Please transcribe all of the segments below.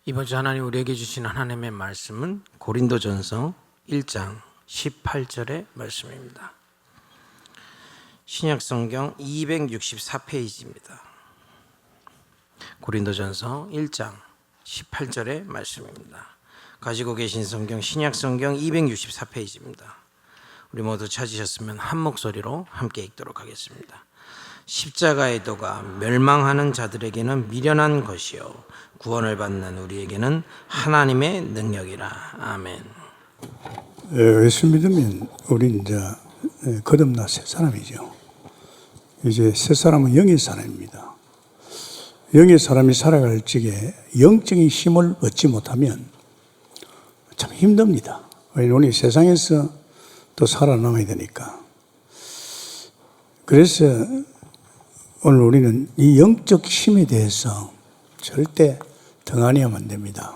이번 주 하나님 우리에게 주신 하나님의 말씀은 고린도전서 1장 18절의 말씀입니다. 신약성경 264페이지입니다. 고린도전서 1장 18절의 말씀입니다. 가지고 계신 성경 신약성경 264페이지입니다. 우리 모두 찾으셨으면 한 목소리로 함께 읽도록 하겠습니다. 십자가의 도가 멸망하는 자들에게는 미련한 것이요 구원을 받는 우리에게는 하나님의 능력이라. 아멘. 예수 믿으면 우리 이제 거듭나 새 사람이죠. 이제 새 사람은 영의 사람입니다. 영의 사람이 살아갈 적에 영적인 힘을 얻지 못하면 참 힘듭니다. 왜냐하면 우리 세상에서 또 살아남아야 되니까. 그래서 오늘 우리는 이 영적 힘에 대해서 절대 등한히하면 안 됩니다.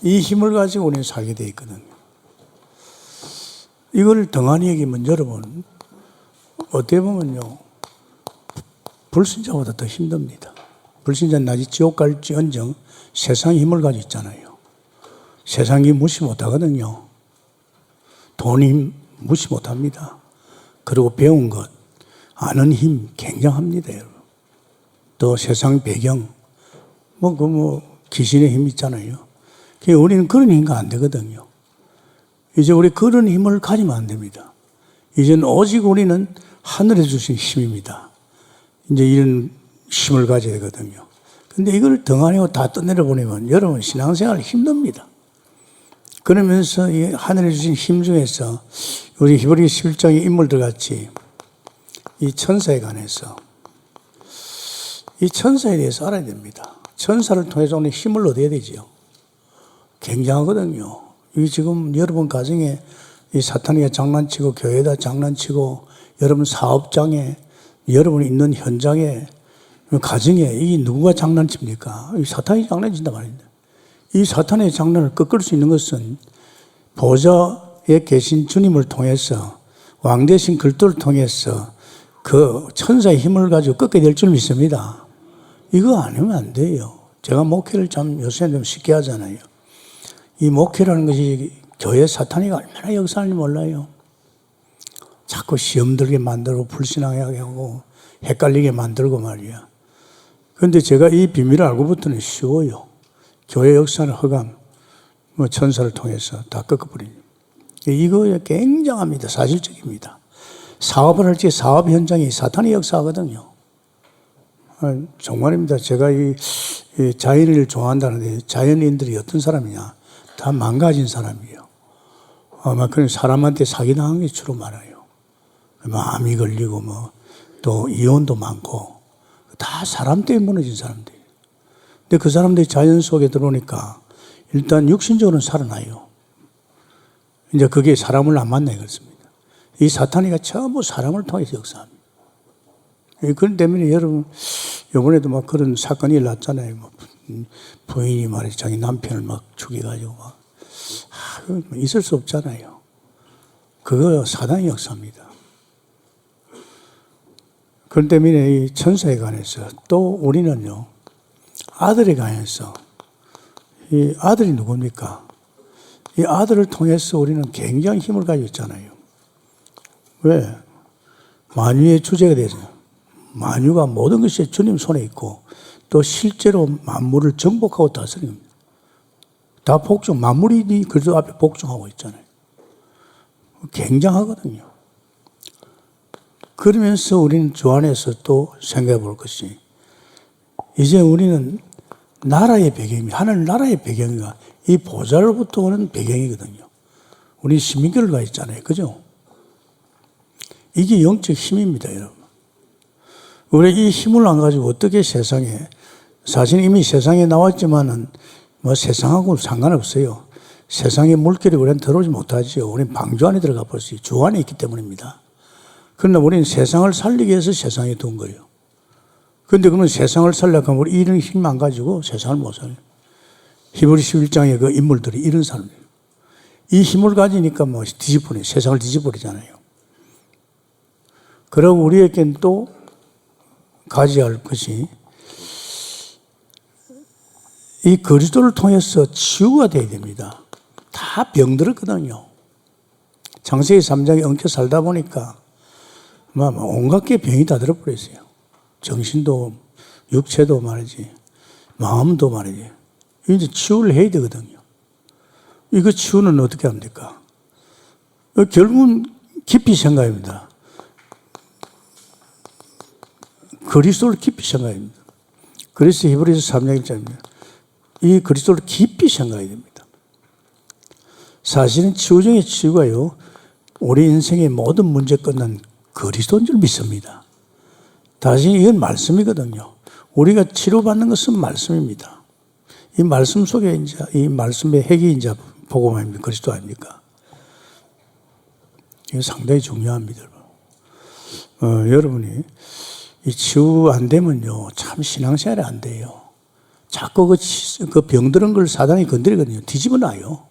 이 힘을 가지고 우리는 살게 되어 있거든요. 이걸 등한히 여기면 여러분 어떻게 보면요 불신자보다 더 힘듭니다. 불신자는 나지 지옥 갈지언정 세상의 힘을 가지고 있잖아요. 세상이 무시 못하거든요. 돈 힘 무시 못합니다. 그리고 배운 것, 아는 힘 굉장합니다, 여러분. 또 세상 배경, 귀신의 힘 있잖아요. 우리는 그런 힘과 안 되거든요. 이제 우리 그런 힘을 가지면 안 됩니다. 이제는 오직 우리는 하늘에 주신 힘입니다. 이제 이런 힘을 가져야 되거든요. 근데 이걸 덩하니고 다 떠내려 보내면 여러분 신앙생활 힘듭니다. 그러면서 이 하늘에 주신 힘 중에서 우리 히브리 11장의 인물들 같이 이 천사에 관해서 이 천사에 대해서 알아야 됩니다. 천사를 통해서 오늘 힘을 얻어야 되지요. 굉장하거든요. 이 지금 여러분 가정에 이 사탄이가 장난치고 교회에다 장난치고 여러분 사업장에 여러분이 있는 현장에 가정에 이 누구가 장난칩니까? 이 사탄이 장난친단 말입니다. 이 사탄의 장난을 꺾을 수 있는 것은 보좌에 계신 주님을 통해서 왕 대신 그리스도를 통해서 그 천사의 힘을 가지고 꺾게 될 줄 믿습니다. 이거 아니면 안 돼요. 제가 목회를 참 요새 좀 쉽게 하잖아요. 이 목회라는 것이 교회 사탄이가 얼마나 역사하는지 몰라요. 자꾸 시험 들게 만들고 불신앙하게 하고 헷갈리게 만들고 말이야. 그런데 제가 이 비밀을 알고부터는 쉬워요. 교회 역사는 허감, 천사를 통해서 다 꺾어버리죠. 이거 굉장합니다. 사실적입니다. 사업을 할 때 사업 현장이 사탄이 역사하거든요. 정말입니다. 제가 이 자연인을 좋아한다는데 자연인들이 어떤 사람이냐? 다 망가진 사람이에요. 아마 그런 사람한테 사기당한 게 주로 많아요. 암이 걸리고 또 이혼도 많고 다 사람 때문에 무너진 사람들. 근데 그 사람들이 자연 속에 들어오니까 일단 육신적으로는 살아나요. 이제 그게 사람을 안 만나요. 그렇습니다. 이 사탄이가 전부 사람을 통해서 역사합니다. 그런 때문에 여러분, 이번에도 그런 사건이 일어났잖아요. 부인이 말이죠. 자기 남편을 죽여가지고 있을 수 없잖아요. 그거 사단의 역사입니다. 그런 때문에 이 천사에 관해서 또 우리는요, 아들에 관해서 이 아들이 누굽니까? 이 아들을 통해서 우리는 굉장히 힘을 가지고 있잖아요. 왜? 만유의 주제가 되죠. 만유가 모든 것이 주님 손에 있고 또 실제로 만물을 정복하고 다스립니다. 다 복종, 만물이 그리스도 앞에 복종하고 있잖아요. 굉장하거든요. 그러면서 우리는 주 안에서 또 생각해 볼 것이 이제 우리는 나라의 배경입니다. 하늘 나라의 배경이가 이 보좌로부터 오는 배경이거든요. 우리 신민교를 있잖아요. 그죠? 이게 영적 힘입니다, 여러분. 우리 이 힘을 안 가지고 어떻게 세상에, 사실 이미 세상에 나왔지만은 세상하고 상관없어요. 세상의 물결이 우리는 들어오지 못하죠. 우리는 방주 안에 들어가 버렸어요. 주 안에 있기 때문입니다. 그러나 우리는 세상을 살리기 위해서 세상에 둔 거예요. 그런데 그러면 세상을 살려고 하면 우리 이런 힘 안 가지고 세상을 못 살려요. 히브리 11장의 그 인물들이 이런 사람이에요. 이 힘을 가지니까 뒤집어버려요. 세상을 뒤집어버리잖아요. 그리고 우리에겐 또 가져야 할 것이 이 그리스도를 통해서 치유가 돼야 됩니다. 다 병들었거든요. 창세기 3장에 엉켜 살다 보니까 온갖 게 병이 다 들어버렸어요. 정신도 육체도 말이지, 마음도 말이지. 이제 치유를 해야 되거든요. 이거 치유는 어떻게 합니까? 결국은 깊이 생각합니다. 그리스도를 깊이 생각합니다. 그래서 히브리서 3장 1절입니다. 이 그리스도를 깊이 생각해야 됩니다. 사실은 치유 중에 치유가요, 우리 인생의 모든 문제 끝난 그리스도인 줄 믿습니다. 다시 이건 말씀이거든요. 우리가 치료받는 것은 말씀입니다. 이 말씀 속에 이제 이 말씀의 핵이 이제 복음 아닙니까? 그리스도 아닙니까? 이거 상당히 중요합니다. 여러분이 이 치유 안 되면요, 참 신앙생활이 안 돼요. 자꾸 그 병드는 걸 사단이 건드리거든요. 뒤집어 놔요.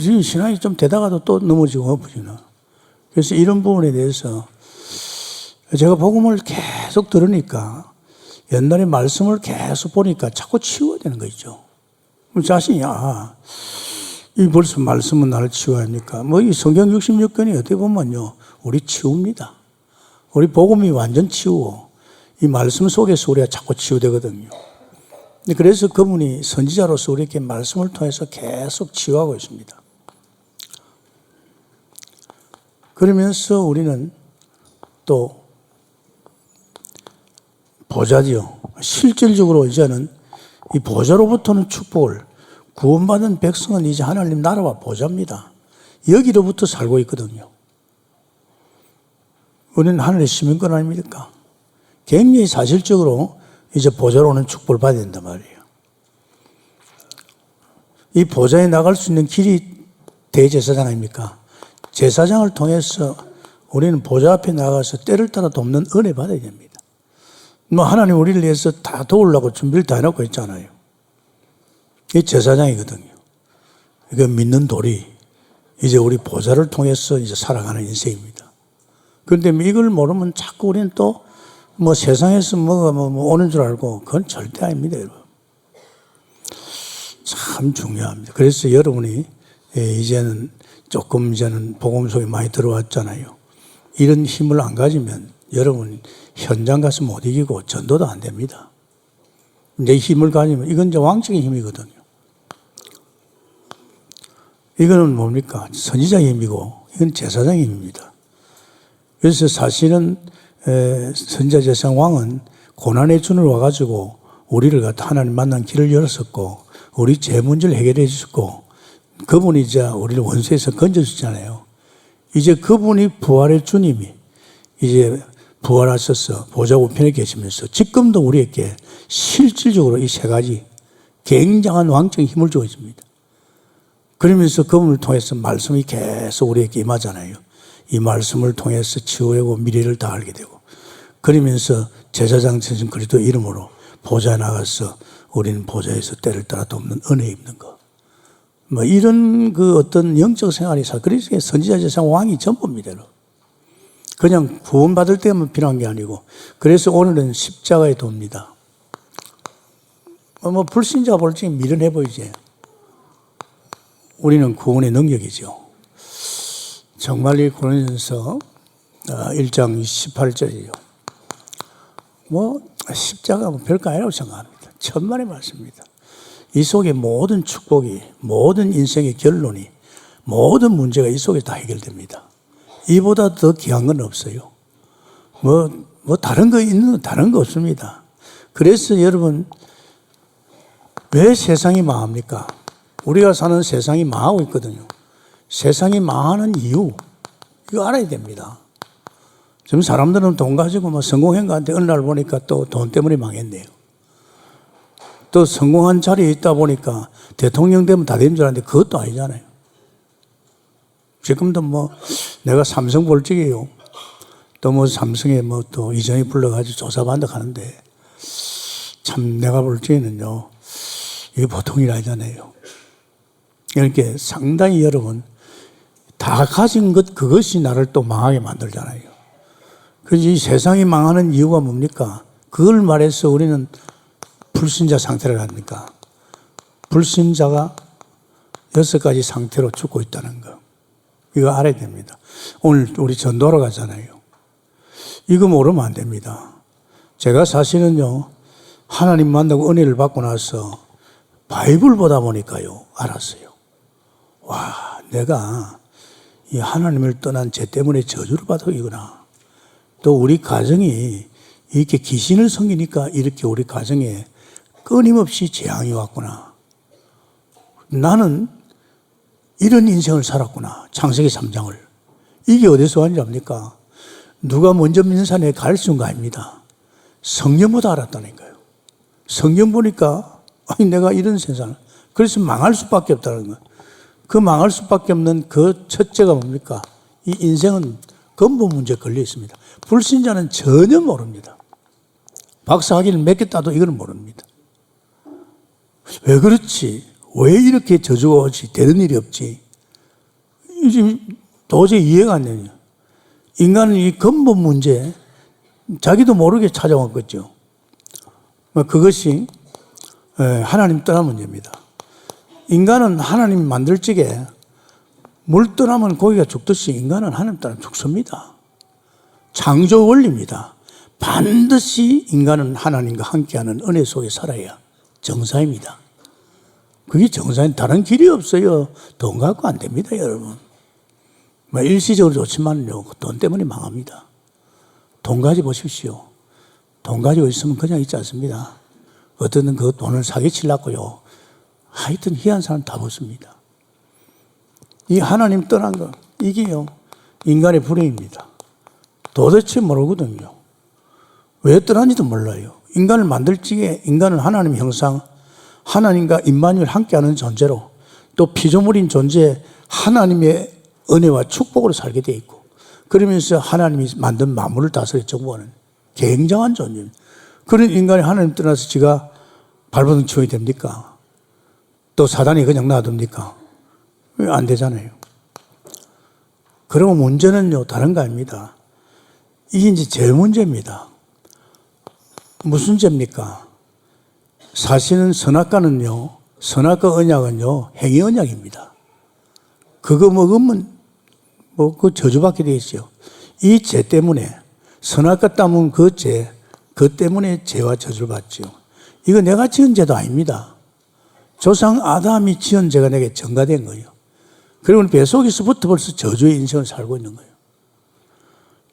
지금 신앙이 좀 되다가도 또 넘어지고 엎어지나. 그래서 이런 부분에 대해서 제가 복음을 계속 들으니까 옛날에 말씀을 계속 보니까 자꾸 치유가 되는 거 있죠. 자신이, 이 벌써 말씀은 나를 치유합니까? 이 성경 66권이 어떻게 보면요, 우리 치유입니다. 우리 복음이 완전 치유고, 이 말씀 속에서 우리가 자꾸 치유되거든요. 그래서 그분이 선지자로서 우리에게 말씀을 통해서 계속 치유하고 있습니다. 그러면서 우리는 또 보좌지요. 실질적으로 이제는 이 보좌로부터는 축복을, 구원받은 백성은 이제 하나님 나라와 보좌입니다. 여기로부터 살고 있거든요. 우리는 하늘의 시민권 아닙니까? 굉장히 사실적으로 이제 보좌로 오는 축복을 받아야 된단 말이에요. 이 보좌에 나갈 수 있는 길이 대제사장 아닙니까? 제사장을 통해서 우리는 보좌 앞에 나가서 때를 따라 돕는 은혜 받아야 됩니다. 하나님 우리를 위해서 다 도우려고 준비를 다 해놓고 있잖아요. 이게 제사장이거든요. 이거 믿는 돌이 이제 우리 보좌를 통해서 이제 살아가는 인생입니다. 그런데 이걸 모르면 자꾸 우리는 또 세상에서 뭐가 오는 줄 알고 그건 절대 아닙니다, 여러분. 참 중요합니다. 그래서 여러분이 이제는 복음 속에 많이 들어왔잖아요. 이런 힘을 안 가지면 여러분 현장 가서 못 이기고 전도도 안 됩니다. 이제 힘을 가지면 이건 이제 왕적인 힘이거든요. 이거는 뭡니까? 선지자의 힘이고 이건 제사장의 힘입니다. 그래서 사실은 선지자 제사장 왕은 고난의 준을 와가지고 우리를 갖다 하나님 만난 길을 열었었고 우리 죄 문제를 해결해 주셨고 그분이 이제 우리를 원수에서 건져주잖아요. 이제 그분이 부활의 주님이 이제 부활하셔서 보좌 우편에 계시면서 지금도 우리에게 실질적으로 이 세 가지 굉장한 왕적인 힘을 주고 있습니다. 그러면서 그분을 통해서 말씀이 계속 우리에게 임하잖아요. 이 말씀을 통해서 치유하고 미래를 다 알게 되고 그러면서 제사장 되신 그리스도 이름으로 보좌에 나가서 우리는 보좌에서 때를 따라 돕는 은혜 입는 거. 이런 그 어떤 영적 생활이 그래서 선지자 제사장 왕이 전부입니다. 그냥 구원받을 때만 필요한 게 아니고 그래서 오늘은 십자가에 돕니다. 불신자 볼 적에 미련해 보이지. 우리는 구원의 능력이죠. 정말 이 고린도전서 1장 18절이요. 십자가 별거 아니라고 생각합니다. 천만의 말씀입니다. 이 속에 모든 축복이, 모든 인생의 결론이, 모든 문제가 이 속에 다 해결됩니다. 이보다 더 귀한 건 없어요. 다른 거 없습니다. 그래서 여러분, 왜 세상이 망합니까? 우리가 사는 세상이 망하고 있거든요. 세상이 망하는 이유, 이거 알아야 됩니다. 지금 사람들은 돈 가지고 성공한 것 같은데 어느 날 보니까 또 돈 때문에 망했네요. 또 성공한 자리에 있다 보니까 대통령 되면 다 되는 줄 알았는데 그것도 아니잖아요. 지금도 내가 삼성 볼 적이에요. 또 삼성에 또 이전이 불러가지고 조사받는다 하는데 참 내가 볼 적에는요, 이게 보통 일 아니잖아요. 이렇게 상당히 여러분, 다 가진 그것이 나를 또 망하게 만들잖아요. 그래서 이 세상이 망하는 이유가 뭡니까? 그걸 말해서 우리는 불신자 상태를 합니까? 불신자가 6가지 상태로 죽고 있다는 거. 이거 알아야 됩니다. 오늘 우리 전도하러 가잖아요. 이거 모르면 안 됩니다. 제가 사실은요, 하나님 만나고 은혜를 받고 나서 바이블 보다 보니까요, 알았어요. 와, 내가 이 하나님을 떠난 죄 때문에 저주를 받았구나. 또 우리 가정이 이렇게 귀신을 섬기니까 이렇게 우리 가정에 끊임없이 재앙이 왔구나. 나는 이런 인생을 살았구나. 창세기 3장을. 이게 어디서 왔는지 압니까? 누가 먼저 믿는 산에 갈 수가 아닙니다. 성경보다 알았다는 거예요. 성경 보니까 아니 내가 이런 세상을 그래서 망할 수밖에 없다는 거예요. 그 망할 수밖에 없는 그 첫째가 뭡니까? 이 인생은 근본 문제에 걸려 있습니다. 불신자는 전혀 모릅니다. 박사학위를 몇 개 따도 이건 모릅니다. 왜 그렇지? 왜 이렇게 저주가 오지? 되는 일이 없지? 도저히 이해가 안 되냐. 인간은 이 근본 문제, 자기도 모르게 찾아왔겠죠. 그것이 하나님 떠난 문제입니다. 인간은 하나님 만들 적에 물 떠나면 고기가 죽듯이 인간은 하나님 떠나면 죽습니다. 창조 원리입니다. 반드시 인간은 하나님과 함께하는 은혜 속에 살아야 정상입니다. 그게 정상인 다른 길이 없어요. 돈 갖고 안 됩니다, 여러분. 일시적으로 좋지만요, 돈 때문에 망합니다. 돈 가지고 보십시오. 돈 가지고 있으면 그냥 있지 않습니다. 어떤 그 돈을 사기치려고요. 하여튼 희한 사람 다 벗습니다. 이 하나님 떠난 거, 이게요, 인간의 불행입니다. 도대체 모르거든요. 왜 떠난지도 몰라요. 인간을 만들 적에 인간은 하나님 형상, 하나님과 임마누엘 함께하는 존재로 또 피조물인 존재 하나님의 은혜와 축복으로 살게 돼 있고 그러면서 하나님이 만든 만물을 다스려 정복하는 굉장한 존재입니다. 그런 인간이 하나님 떠나서 지가 발버둥 치워야 됩니까? 또 사단이 그냥 놔둡니까? 왜 안 되잖아요. 그리고 문제는요, 다른 거 아닙니다. 이게 이제 제일 문제입니다. 무슨 죄입니까? 사실은 선악과는요, 선악과 언약은요, 행위 언약입니다. 그거 먹으면 그 저주받게 되어 있어요. 이 죄 때문에, 선악과 따문 그 죄, 그 때문에 죄와 저주를 받죠. 이거 내가 지은 죄도 아닙니다. 조상 아담이 지은 죄가 내게 전가된 거예요. 그리고 뱃속에서부터 벌써 저주의 인생을 살고 있는 거예요.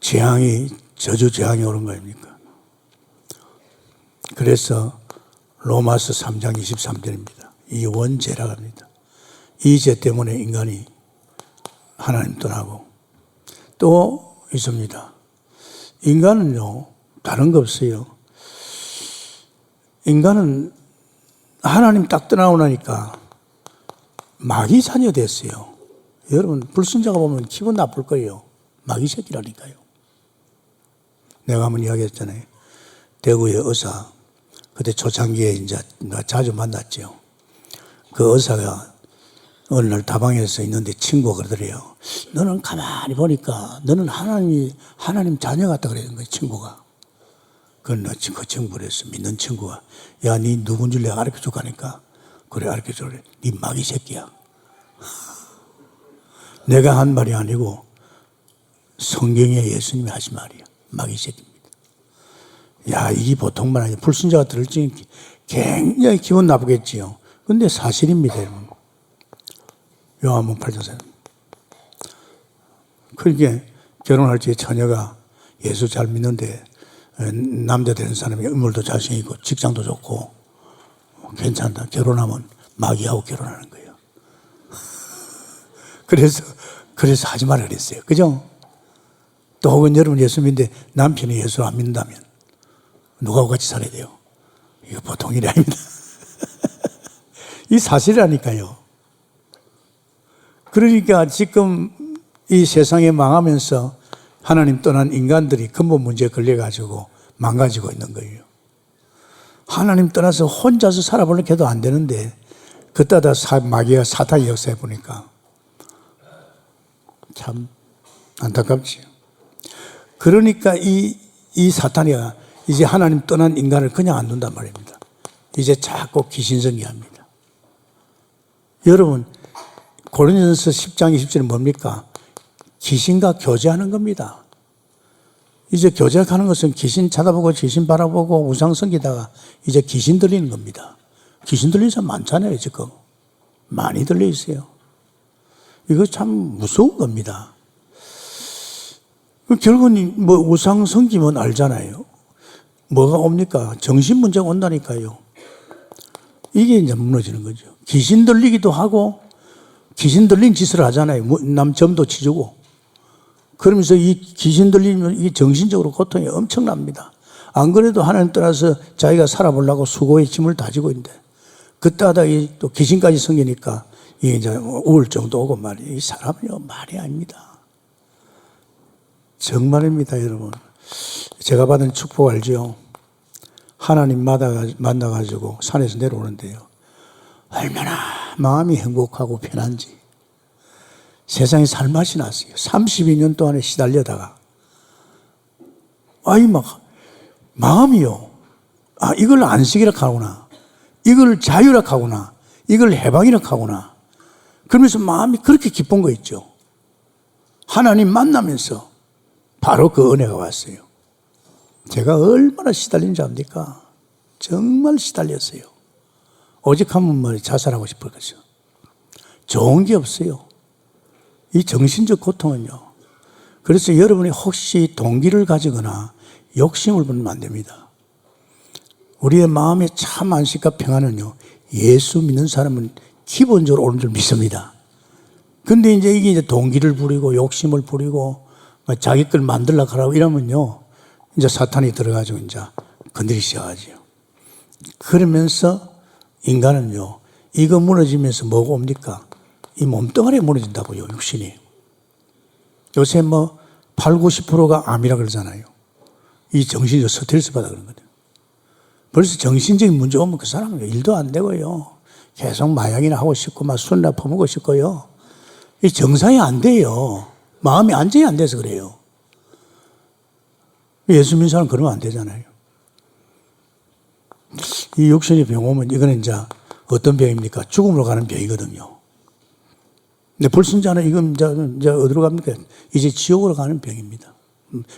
재앙이, 저주 재앙이 오는 거 아닙니까? 그래서 로마서 3장 23절입니다. 이 원죄라고 합니다. 이 죄 때문에 인간이 하나님 떠나고 또 있습니다. 인간은요, 다른 거 없어요. 인간은 하나님 딱 떠나고 나니까 마귀 자녀 됐어요. 여러분, 불신자가 보면 기분 나쁠 거예요. 마귀 새끼라니까요. 내가 한번 이야기했잖아요. 대구의 의사, 그때 초창기에 이제 자주 만났죠. 그 의사가 어느 날 다방에서 있는데 친구가 그러더래요. 너는 가만히 보니까 너는 하나님 자녀 같다 그러는 거예요, 친구가. 그 친구를 했어. 믿는 친구가. 야, 니 누군지 내가 가르쳐 줄까 하니까. 그래, 가르쳐 줄래. 니 마귀 새끼야. 내가 한 말이 아니고 성경에 예수님이 하신 말이야. 마귀 새끼입니다. 야, 이게 보통 말 아니야. 불신자가 들을 때 굉장히 기분 나쁘겠지요. 근데 사실입니다, 여러분. 요한복음 8장. 그러니까 결혼할 때 처녀가 예수 잘 믿는데 남자 되는 사람이 인물도 잘생기고 직장도 좋고 괜찮다. 결혼하면 마귀하고 결혼하는 거예요. 그래서 하지 말라 그랬어요. 그죠? 또 혹은 여러분 예수 믿는데 남편이 예수를 안 믿는다면 누구하고 같이 살아야 돼요? 이거 보통 일이 아닙니다. 이 사실이라니까요. 그러니까 지금 이 세상에 망하면서 하나님 떠난 인간들이 근본 문제에 걸려가지고 망가지고 있는 거예요. 하나님 떠나서 혼자서 살아보려고 해도 안 되는데 그때다 마귀가 사탄의 역사해 보니까 참 안타깝지요. 그러니까 이 사탄이가 이제 하나님 떠난 인간을 그냥 안 둔단 말입니다. 이제 자꾸 귀신성기합니다. 여러분, 고린도전서 10장 20절은 뭡니까? 귀신과 교제하는 겁니다. 이제 교제하는 것은 귀신 쳐다보고 귀신 바라보고 우상 섬기다가 이제 귀신 들리는 겁니다. 귀신 들리는 사람 많잖아요, 지금. 많이 들려 있어요. 이거 참 무서운 겁니다. 결국은 뭐 우상 섬기면 알잖아요. 뭐가 옵니까? 정신 문제가 온다니까요. 이게 이제 무너지는 거죠. 귀신 들리기도 하고 귀신 들린 짓을 하잖아요. 남 점도 치주고. 그러면서 이 귀신 들리면 이게 정신적으로 고통이 엄청납니다. 안 그래도 하나님 따라서 자기가 살아보려고 수고의 짐을 다지고 있는데 그때마다 또 귀신까지 생기니까 이게 이제 우울증도 오고 말이에요. 이 사람은요, 말이 아닙니다. 정말입니다, 여러분. 제가 받은 축복 알죠? 하나님 만나가지고 산에서 내려오는데요. 얼마나 마음이 행복하고 편한지. 세상에 살맛이 났어요. 32년 동안에 시달려다가. 마음이요. 이걸 안식이라 하구나. 이걸 자유라 하구나. 이걸 해방이라 하구나. 그러면서 마음이 그렇게 기쁜 거 있죠. 하나님 만나면서 바로 그 은혜가 왔어요. 제가 얼마나 시달린지 압니까? 정말 시달렸어요. 오직 한 번만 자살하고 싶을 것이요. 좋은 게 없어요. 이 정신적 고통은요. 그래서 여러분이 혹시 동기를 가지거나 욕심을 부리면 안 됩니다. 우리의 마음의 참 안식과 평안은요, 예수 믿는 사람은 기본적으로 오는 줄 믿습니다. 근데 이게 동기를 부리고 욕심을 부리고 자기 걸 만들려고 하라고 이러면요, 이제 사탄이 들어가지고 이제 건드리기 시작하죠. 그러면서 인간은요, 이거 무너지면서 뭐가 옵니까? 이 몸뚱아리에 무너진다고요, 육신이. 요새 8, 90%가 암이라 그러잖아요. 이 정신이 스트레스 받아 그런 거죠. 벌써 정신적인 문제 오면 그 사람은 일도 안 되고요. 계속 마약이나 하고 싶고, 술이나 퍼먹고 싶고요. 이 정상이 안 돼요. 마음이 안정이 안 돼서 그래요. 예수 믿는 사람은 그러면 안 되잖아요. 이 육신의 병 오면 이거는 이제 어떤 병입니까? 죽음으로 가는 병이거든요. 근데 불신자는 이건 이제 어디로 갑니까? 이제 지옥으로 가는 병입니다.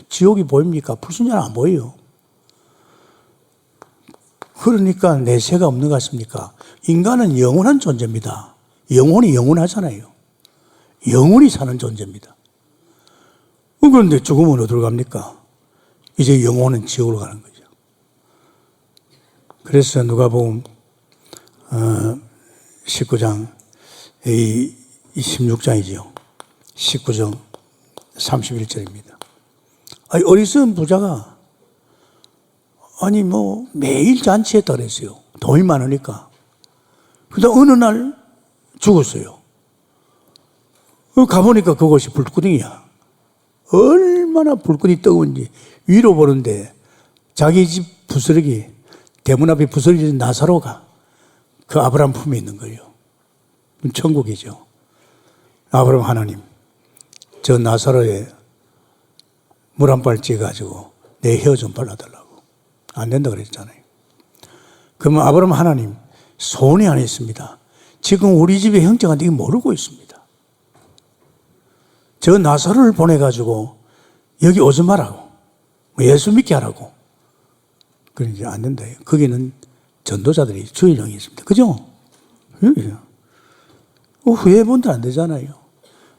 지옥이 보입니까? 불신자는 안 보여요. 그러니까 내세가 없는 것 같습니까? 인간은 영원한 존재입니다. 영혼이 영원하잖아요. 영원히 사는 존재입니다. 그런데 죽으면 어디로 갑니까? 이제 영혼은 지옥으로 가는 거죠. 그래서 누가복음 19장 16장이죠. 19장 31절입니다. 어리석은 부자가 매일 잔치에 따랐어요. 돈이 많으니까. 그러다 어느 날 죽었어요. 가보니까 그곳이 불구덩이야. 얼마나 불끈이 뜨거운지 위로 보는데 자기 집 부스러기, 대문 앞에 부스러기 나사로가 그 아브라함 품에 있는 거예요. 천국이죠. 아브라함 하나님, 저 나사로에 물 한 발 찌가지고 내 혀 좀 발라달라고. 안 된다 그랬잖아요. 그러면 아브라함 하나님, 소원이 하나 있습니다. 지금 우리 집에 형제한테 이거 모르고 있습니다. 저 나사로를 보내가지고 여기 오지 말라고. 예수 믿게 하라고. 그러니까 안 된다. 거기는 전도자들이 주인형이 있습니다. 그죠? 후회본들 안 되잖아요.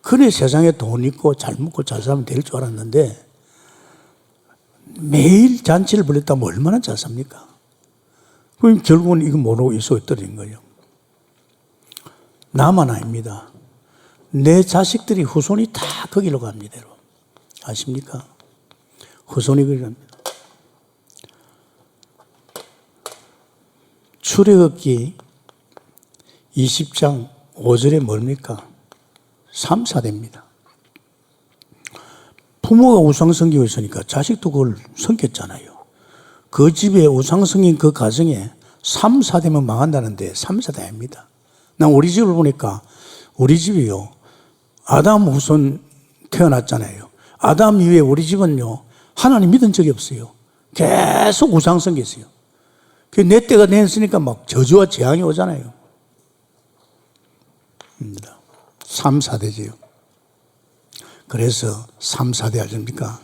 그래 세상에 돈 있고 잘 먹고 잘 살면 될 줄 알았는데 매일 잔치를 벌였다면 얼마나 잘 삽니까? 그럼 결국은 이거 모르고 이 속에 떨어진 거예요. 나만 아닙니다. 내 자식들이 후손이 다 거기로 갑니다. 여러분. 아십니까? 후손이 거기 갑니다. 출애굽기 20장 5절에 뭡니까? 3, 4대입니다. 부모가 우상 섬기고 있으니까 자식도 그걸 섬겼잖아요. 그 집에 우상 섬긴 그 가정에 3, 4대면 망한다는데 3, 4대 아닙니다. 난 우리 집을 보니까 우리 집이요. 아담 후손 태어났잖아요. 아담 이후에 우리 집은요. 하나님 믿은 적이 없어요. 계속 우상 섬겼어요. 내 때가 됐으니까 막 저주와 재앙이 오잖아요. 3, 4대지요. 그래서 3, 4대 아십니까?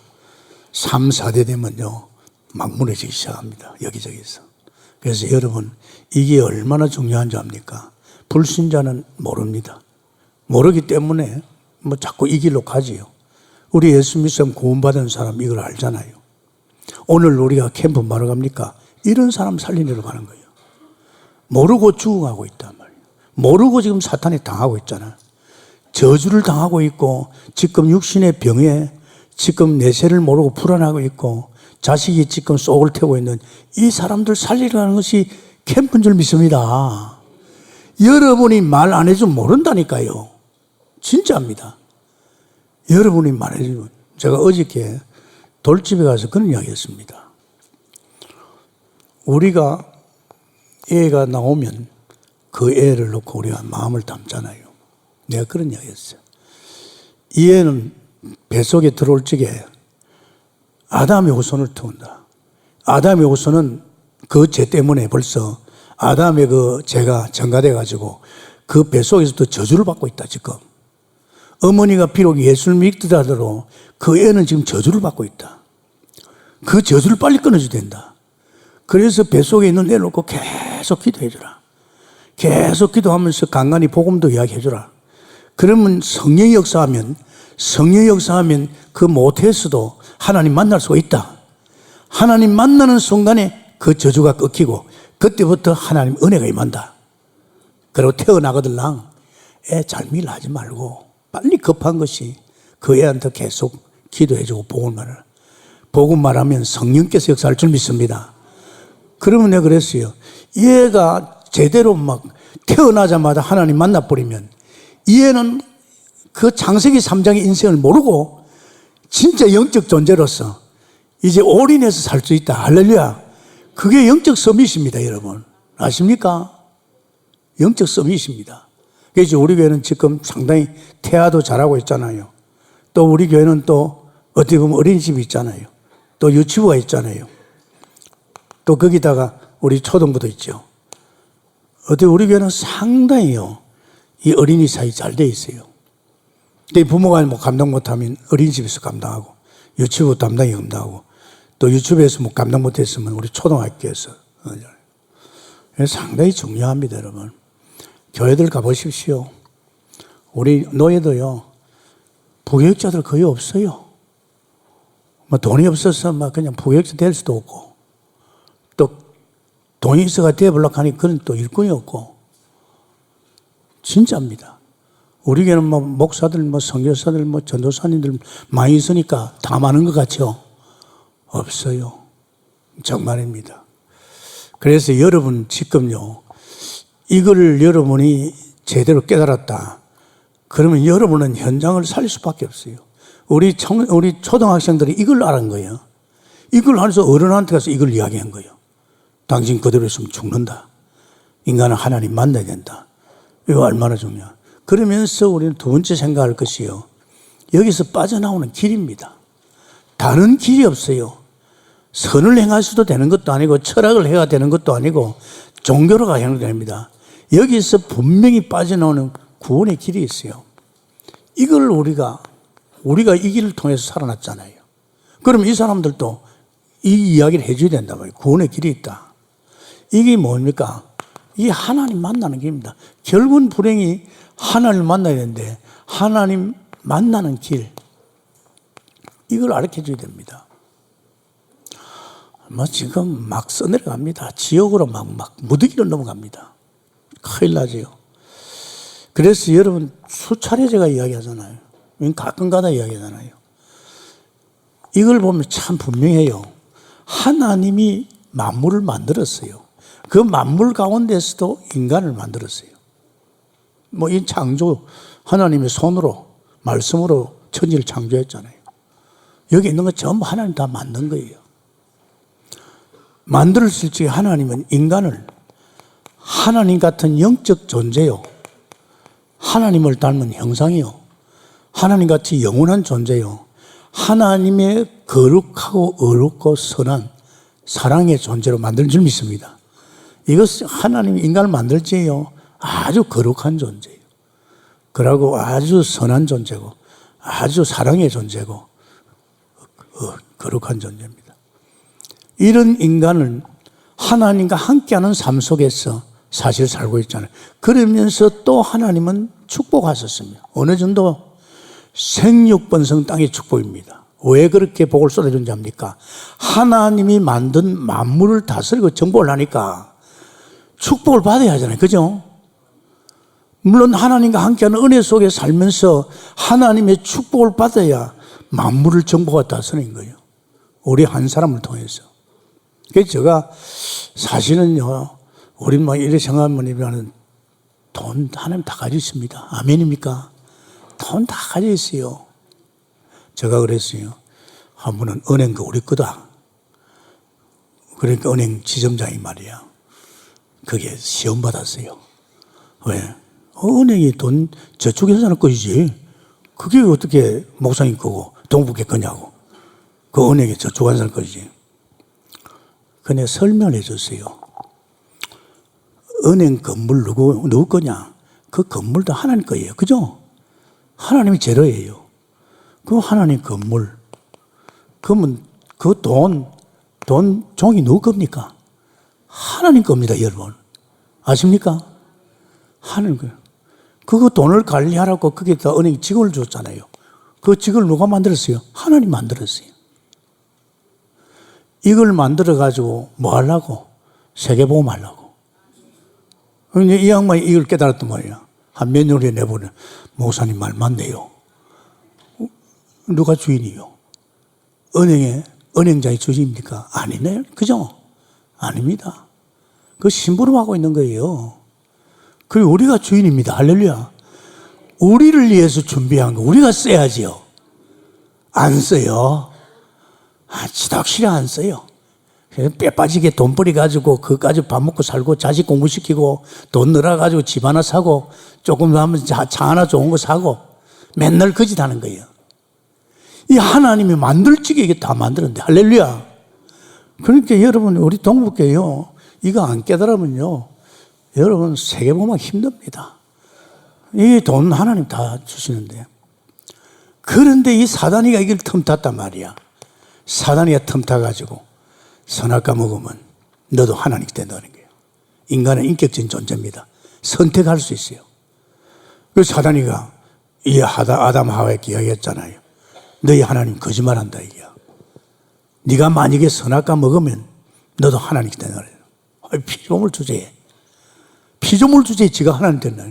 3, 4대 되면요, 막 무너지기 시작합니다. 여기저기서. 그래서 여러분, 이게 얼마나 중요한지 압니까? 불신자는 모릅니다. 모르기 때문에 뭐 자꾸 이 길로 가지요. 우리 예수 믿으면 구원받은 사람 이걸 알잖아요. 오늘 우리가 캠프 마루 갑니까? 이런 사람 살리려고 가는 거예요. 모르고 죽어가고 있단 말이에요. 모르고 지금 사탄에 당하고 있잖아요. 저주를 당하고 있고, 지금 육신의 병에 지금 내세를 모르고 불안하고 있고, 자식이 지금 쏙을 태우고 있는 이 사람들 살리려는 것이 캠프인 줄 믿습니다. 여러분이 말 안 해주면 모른다니까요. 진짜입니다. 여러분이 말해주면. 제가 어저께 돌집에 가서 그런 이야기 했습니다. 우리가 애가 나오면 그 애를 놓고 우리가 마음을 담잖아요. 내가 그런 이야기 했어요. 이 애는 뱃속에 들어올 적에 아담의 후손을 태운다. 아담의 후손은 그 죄 때문에 벌써 아담의 그 죄가 전가돼 가지고 그 뱃속에서도 저주를 받고 있다 지금. 어머니가 비록 예수를 믿더라 하더라도 그 애는 지금 저주를 받고 있다. 그 저주를 빨리 끊어줘야 된다. 그래서 뱃속에 있는 애 놓고 계속 기도해주라. 계속 기도하면서 간간히 복음도 이야기해주라. 그러면 성령이 역사하면 그 못해서도 하나님 만날 수가 있다. 하나님 만나는 순간에 그 저주가 끊기고 그때부터 하나님 은혜가 임한다. 그리고 태어나거들랑 애 잘밀 하지 말고 빨리 급한 것이 그 애한테 계속 기도해주고 복음 말하면 성령께서 역사할 줄 믿습니다. 그러면 내가 그랬어요. 얘가 제대로 막 태어나자마자 하나님 만나버리면 이 애는 그 창세기 3장의 인생을 모르고 진짜 영적 존재로서 이제 올인해서 살 수 있다. 할렐루야. 그게 영적 서밋입니다, 여러분. 아십니까? 영적 서밋입니다. 그래서 우리 교회는 지금 상당히 태아도 잘하고 있잖아요. 또 우리 교회는 또 어떻게 보면 어린이집이 있잖아요. 또 유치부가 있잖아요. 또 거기다가 우리 초등부도 있죠. 어떻게 우리 교회는 상당히요, 이 어린이 사이 잘 돼 있어요. 근데 부모가 뭐 감당 못하면 어린이집에서 감당하고, 유치부 담당이 감당하고, 또 유치부에서 뭐 감당 못했으면 우리 초등학교에서. 상당히 중요합니다, 여러분. 교회들 가보십시오. 우리 노예도요, 부교육자들 거의 없어요. 뭐 돈이 없어서 막 그냥 부교육자 될 수도 없고, 또 돈이 있어가 되어보려고 하니 그런 또 일꾼이 없고, 진짜입니다. 우리 교회는 뭐 목사들, 뭐 선교사들, 뭐 전도사님들 많이 있으니까 다 많은 것 같죠? 없어요. 정말입니다. 그래서 여러분 지금요, 이걸 여러분이 제대로 깨달았다. 그러면 여러분은 현장을 살릴 수밖에 없어요. 우리 초등학생들이 이걸 알은 거예요. 이걸 알아서 어른한테 가서 이걸 이야기한 거예요. 당신 그대로 있으면 죽는다. 인간은 하나님 만나야 된다. 이거 얼마나 중요해. 그러면서 우리는 두 번째 생각할 것이요, 여기서 빠져나오는 길입니다. 다른 길이 없어요. 선을 행할 수도 되는 것도 아니고 철학을 해야 되는 것도 아니고 종교로 가야 하는 것도 아닙니다. 여기서 분명히 빠져나오는 구원의 길이 있어요. 이걸 우리가 이 길을 통해서 살아났잖아요. 그럼 이 사람들도 이 이야기를 해줘야 된단 말이에요. 구원의 길이 있다. 이게 뭡니까? 이 하나님 만나는 길입니다. 결국은 불행히 하나님을 만나야 되는데 하나님 만나는 길, 이걸 알려줘야 됩니다. 뭐 지금 막 써내려갑니다. 지옥으로 막 무더기로 넘어갑니다. 큰일 나지요. 그래서 여러분 수차례 제가 이야기하잖아요. 가끔가다 이야기하잖아요. 이걸 보면 참 분명해요. 하나님이 만물을 만들었어요. 그 만물 가운데서도 인간을 만들었어요. 뭐 이 창조, 하나님의 손으로, 말씀으로 천지를 창조했잖아요. 여기 있는 거 전부 하나님 다 만든 거예요. 만들었을 적에 하나님은 인간을 하나님 같은 영적 존재요, 하나님을 닮은 형상이요, 하나님같이 영원한 존재요, 하나님의 거룩하고 의롭고 선한 사랑의 존재로 만든 줄 믿습니다. 이것 하나님이 인간을 만들 때요 아주 거룩한 존재예요. 그러고 아주 선한 존재고 아주 사랑의 존재고 거룩한 존재입니다. 이런 인간을 하나님과 함께하는 삶 속에서 사실 살고 있잖아요. 그러면서 또 하나님은 축복하셨습니다. 어느 정도 생육번성 땅의 축복입니다. 왜 그렇게 복을 쏟아준지 압니까? 하나님이 만든 만물을 다스리고 정복을 하니까 축복을 받아야 하잖아요. 그죠? 물론 하나님과 함께하는 은혜 속에 살면서 하나님의 축복을 받아야 만물을 정복하고 다스리는 거예요. 우리 한 사람을 통해서. 그래서 제가 사실은요, 우리는 막 이렇게 생각하면 돈 하나님 다 가지고 있습니다. 아멘입니까? 돈 다 가지고 있어요. 제가 그랬어요. 한 분은 은행도 우리 거다. 그러니까 은행 지점장이 말이야. 그게 시험 받았어요. 왜? 은행이 돈 저축해서 사는 것이지. 그게 어떻게 목사님 거고 동북계 거냐고. 그 은행에 저축한 사는 것이지. 그냥 설명을 해줬어요. 은행 건물 누구 거냐? 그 건물도 하나님 거예요. 그죠? 하나님이 재료예요. 그 하나님 건물. 그러면 그 돈 종이 누구 겁니까? 하나님 겁니다, 여러분. 아십니까? 하나님 거예요. 그거 돈을 관리하라고 거기다 은행 직원을 줬잖아요. 그 직원을 누가 만들었어요? 하나님 만들었어요. 이걸 만들어가지고 뭐 하려고? 세계보험 하려고. 근데 이 양반이 이걸 깨달았단 말이야. 한 몇 년 후에 내보내. 목사님 말 맞네요. 누가 주인이요? 은행장이 주인입니까? 아니네. 그죠? 아닙니다. 그 심부름하고 있는 거예요. 그리고 우리가 주인입니다. 할렐루야. 우리를 위해서 준비한 거 우리가 써야지요. 안 써요. 지독실에 안 써요. 빼 빠지게 돈벌이 가지고 그까지 밥 먹고 살고 자식 공부시키고 돈 늘어가지고 집 하나 사고 조금 하면 차 하나 좋은 거 사고 맨날 그 짓 하는 거예요. 이 하나님이 만들지게 이게 다 만들었는데 할렐루야. 그러니까 여러분 우리 동북교요 이거 안 깨달으면요 여러분 세계보험 힘듭니다. 이 돈 하나님 다 주시는데 그런데 이 사단이가 이걸 틈탔단 말이야. 사단이가 틈타가지고 선악과 먹으면 너도 하나님 된다는 거예요. 인간은 인격적인 존재입니다. 선택할 수 있어요. 그래서 사단이가 이 아담 하와에게 이야기했잖아요. 너희 하나님 거짓말한다 이게야. 네가 만약에 선악과 먹으면 너도 하나님 된다. 피조물 주제에 피조물 주제에 지가 하나님 된다.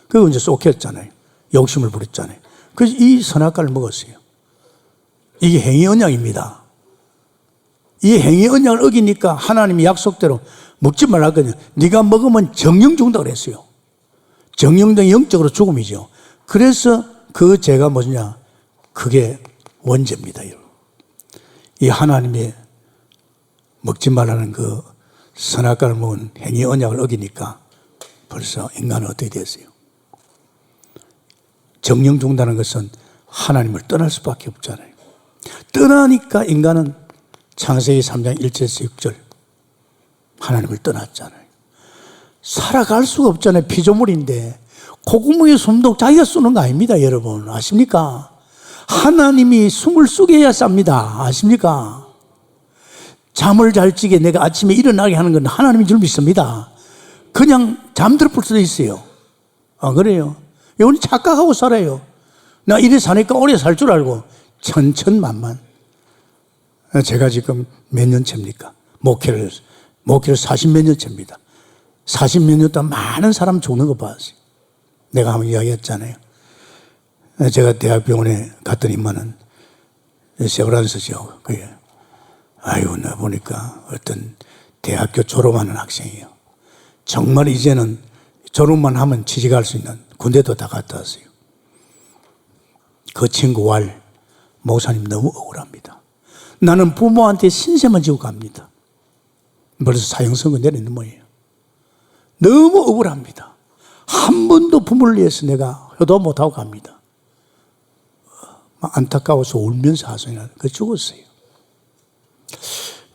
그거 이제 쏙했잖아요. 욕심을 부렸잖아요. 그래서 이 선악과를 먹었어요. 이게 행위 언약입니다. 이 행위 언약을 어기니까 하나님이 약속대로 먹지 말라거든요. 네가 먹으면 정령 죽는다고 그랬어요. 정령된 영적으로 죽음이죠. 그래서 그 죄가 뭐냐? 그게 원죄입니다. 이 하나님의 먹지 말라는 그 선악과를 먹은 행위 언약을 어기니까 벌써 인간은 어떻게 됐어요? 정령 죽는다는 것은 하나님을 떠날 수밖에 없잖아요. 떠나니까 인간은 창세기 3장 1절에서 6절 하나님을 떠났잖아요. 살아갈 수가 없잖아요. 피조물인데 콧구멍에 숨도 자기가 쏘는 거 아닙니다. 여러분 아십니까? 하나님이 숨을 쉬게 해야 쌉니다. 아십니까? 잠을 잘 지게 내가 아침에 일어나게 하는 건 하나님인 줄 믿습니다. 그냥 잠들어 볼 수도 있어요. 아 그래요? 우리 착각하고 살아요. 나 이래 사니까 오래 살 줄 알고 천천만만. 제가 지금 몇 년째입니까? 목회를 40몇 년째입니다. 40몇 년 동안 많은 사람 죽는 거 봤어요. 내가 한번 이야기했잖아요. 제가 대학병원에 갔더니만은 세브란스죠. 그게 아이고 나 보니까 어떤 대학교 졸업하는 학생이에요. 정말 이제는 졸업만 하면 취직할 수 있는 군대도 다 갔다 왔어요. 그 친구 왈 목사님 너무 억울합니다. 나는 부모한테 신세만 지고 갑니다. 벌써 사형선고 내리는 모양이에요. 너무 억울합니다. 한 번도 부모를 위해서 내가 효도 못하고 갑니다. 안타까워서 울면서 하소연하는 그 죽었어요.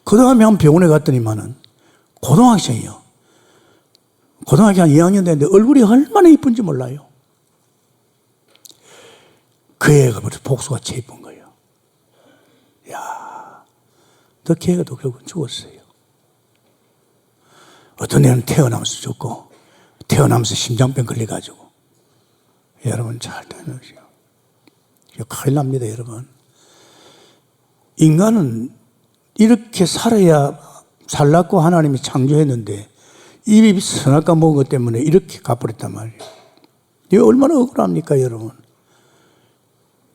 그 다음에 한 병원에 갔더니만은 고등학생이요. 고등학교 한 2학년 됐는데 얼굴이 얼마나 이쁜지 몰라요. 그 애가 벌써 복수가 채 이쁜 거예요. 야, 그 애가 또 결국 죽었어요. 어떤 애는 태어나면서 죽고, 태어나면서 심장병 걸려가지고. 여러분 잘 들으세요. 이거 큰일 납니다, 여러분. 인간은 이렇게 살아야 살라고 하나님이 창조했는데, 입이 선악과 먹은 것 때문에 이렇게 가버렸단 말이에요. 이게 얼마나 억울합니까, 여러분?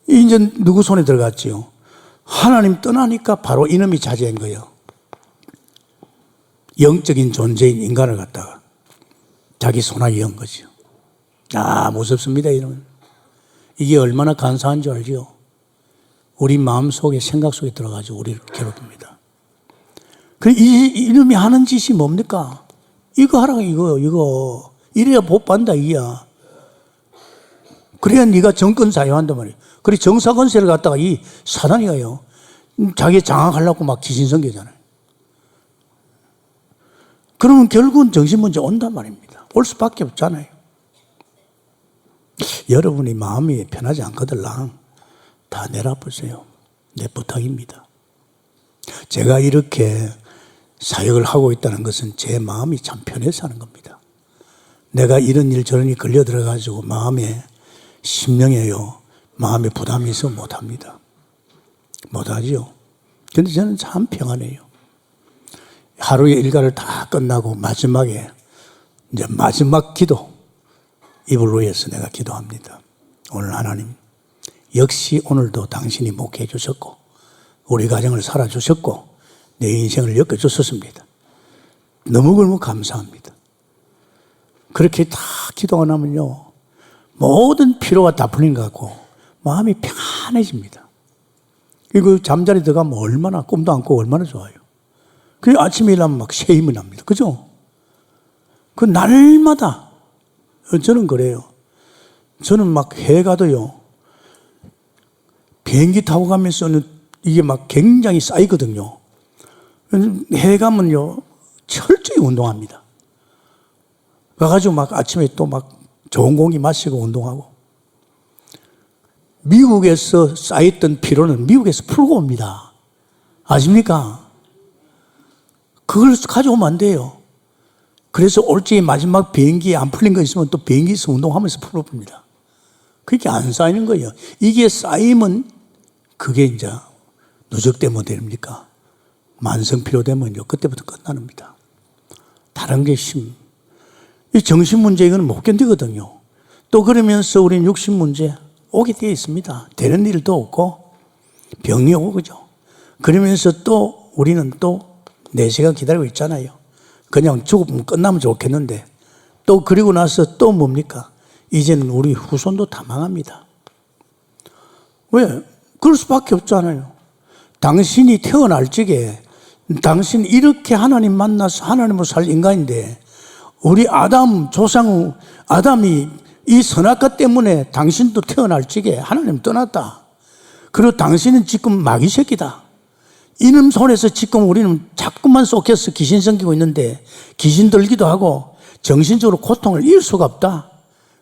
이제 누구 손에 들어갔지요? 하나님 떠나니까 바로 이놈이 자제한 거예요. 영적인 존재인 인간을 갖다가 자기 손아귀 연 거죠. 아, 무섭습니다, 이놈은. 이게 얼마나 간사한 줄 알죠? 우리 마음 속에, 생각 속에 들어가지고 우리를 괴롭힙니다. 그 이놈이 하는 짓이 뭡니까? 이거 하라고, 이거. 이래야 복 받는다, 이야. 그래야 네가 정권 사유한단 말이에요. 그래, 정사건세를 갖다가 이 사단이가요, 자기 장악하려고 막 기신성계잖아요. 그러면 결국은 정신문제 온단 말입니다. 올 수밖에 없잖아요. 여러분이 마음이 편하지 않거들랑 다 내려보세요. 내 부탁입니다. 제가 이렇게 사역을 하고 있다는 것은 제 마음이 참 편해서 하는 겁니다. 내가 이런 일 저런 일 걸려 들어가지고 마음에 심령에요, 마음에 부담이 있어 못합니다. 못하지요. 근데 저는 참 평안해요. 하루의 일과를 다 끝나고 마지막에 이제 마지막 기도, 이불 위에서 내가 기도합니다. 오늘 하나님, 역시 오늘도 당신이 목회해 주셨고 우리 가정을 살아주셨고 내 인생을 엮어주셨습니다. 너무 감사합니다. 그렇게 다 기도가 나면요, 모든 피로가 다 풀린 것 같고 마음이 평안해집니다. 이거 잠자리 들어가면 얼마나, 꿈도 안 꾸고 얼마나 좋아요. 그 아침에 일어나면 막 새 힘이 납니다. 그죠? 그 날마다 저는 그래요. 저는 막 해가도요, 비행기 타고 가면서는 이게 막 굉장히 쌓이거든요. 해 가면요, 철저히 운동합니다. 가가지고 막 아침에 또 막 좋은 공기 마시고 운동하고. 미국에서 쌓였던 피로는 미국에서 풀고 옵니다. 아십니까? 그걸 가져오면 안 돼요. 그래서 올지에 마지막 비행기에 안 풀린 거 있으면 또 비행기에서 운동하면서 풀어봅니다. 그게 안 쌓이는 거예요. 이게 쌓이면 그게 이제 누적되면 됩니까? 만성피로 되면요, 그때부터 끝납니다. 다른 게 이 정신 문제 이거는 못 견디거든요. 또 그러면서 우리는 육신 문제 오게 되어 있습니다. 되는 일도 없고 병이 오고, 그죠? 그러면서 또 우리는 또 내세가 기다리고 있잖아요. 그냥 죽으면 끝나면 좋겠는데 또 그리고 나서 또 뭡니까? 이제는 우리 후손도 다 망합니다. 왜? 그럴 수밖에 없잖아요. 당신이 태어날 적에 당신 이렇게 하나님 만나서 하나님으로 살 인간인데, 우리 아담 조상 아담이 이 선악과 때문에 당신도 태어날 적에 하나님 떠났다. 그리고 당신은 지금 마귀 새끼다. 이놈 손에서 지금 우리는 자꾸만 쏟겨서 귀신 생기고 있는데 귀신 들기도 하고 정신적으로 고통을 이길 수가 없다.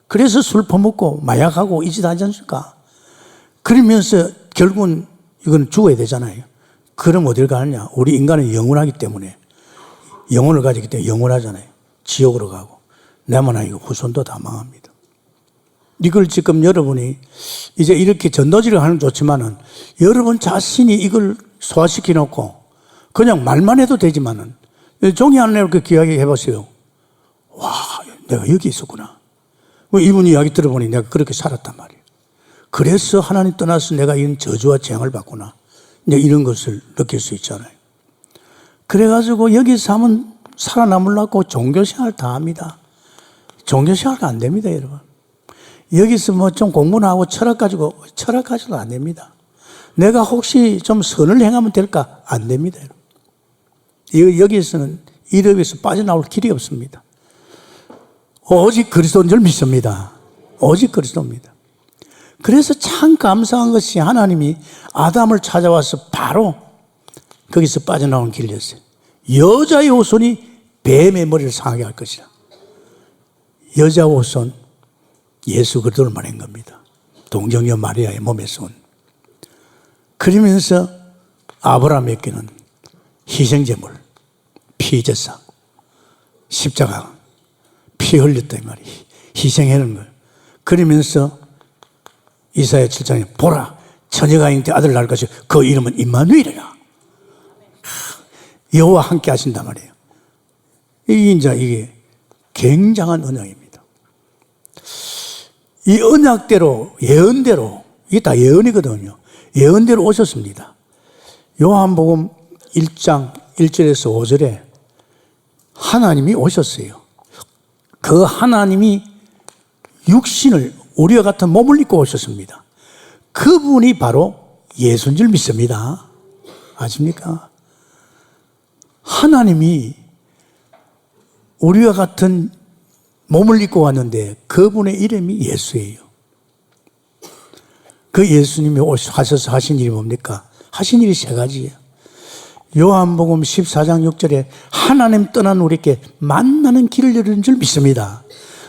그래서 술 퍼먹고 마약하고 이 짓 하지 않습니까? 그러면서 결국은 이건 죽어야 되잖아요. 그럼 어딜 가느냐? 우리 인간은 영원하기 때문에, 영혼을 가지기 때문에 영원하잖아요. 지옥으로 가고 내만 아니고 후손도 다 망합니다. 이걸 지금 여러분이 이제 이렇게 전도지를 하는 건 좋지만은 여러분 자신이 이걸 소화시켜 놓고 그냥 말만 해도 되지만은 종이 하나 이렇게 기억해 보세요. 와, 내가 여기 있었구나. 이분 이야기 들어보니 내가 그렇게 살았단 말이에요. 그래서 하나님 떠나서 내가 이런 저주와 재앙을 받구나. 이제 이런 것을 느낄 수 있잖아요. 그래가지고 여기서 하면 살아남으려고 종교생활 다 합니다. 종교생활가 안 됩니다, 여러분. 여기서 뭐 좀 공부나 하고 철학 가지고도 안 됩니다. 내가 혹시 좀 선을 행하면 될까? 안 됩니다, 여러분. 여기에서는 이력에서 빠져나올 길이 없습니다. 오직 그리스도인 줄 믿습니다. 오직 그리스도입니다. 그래서 참 감사한 것이 하나님이 아담을 찾아와서 바로 거기서 빠져나온 길이었어요. 여자의 후손이 뱀의 머리를 상하게 할 것이라. 여자 옷은 예수 그리스도를 말한 겁니다. 동정녀 마리아의 몸에서 온. 그러면서 아브라함에게는 희생제물, 피제사, 십자가, 피 흘렸다 이 말이에요. 희생하는 거예요. 그러면서 이사야 7장에 보라 처녀가 잉태 아들 낳을 것이요 그 이름은 임마누엘이라. 여호와 함께 하신단 말이에요. 이게 굉장한 언약입니다. 이 언약대로 예언대로 이게 다 예언이거든요. 예언대로 오셨습니다. 요한복음 1장 1절에서 5절에 하나님이 오셨어요. 그 하나님이 육신을 우리와 같은 몸을 입고 오셨습니다. 그분이 바로 예수인 줄 믿습니다. 아십니까? 하나님이 우리와 같은 몸을 입고 왔는데 그분의 이름이 예수예요. 그 예수님이 하셔서 하신 일이 뭡니까? 하신 일이 세 가지예요. 요한복음 14장 6절에 하나님 떠난 우리에게 만나는 길을 열는 줄 믿습니다.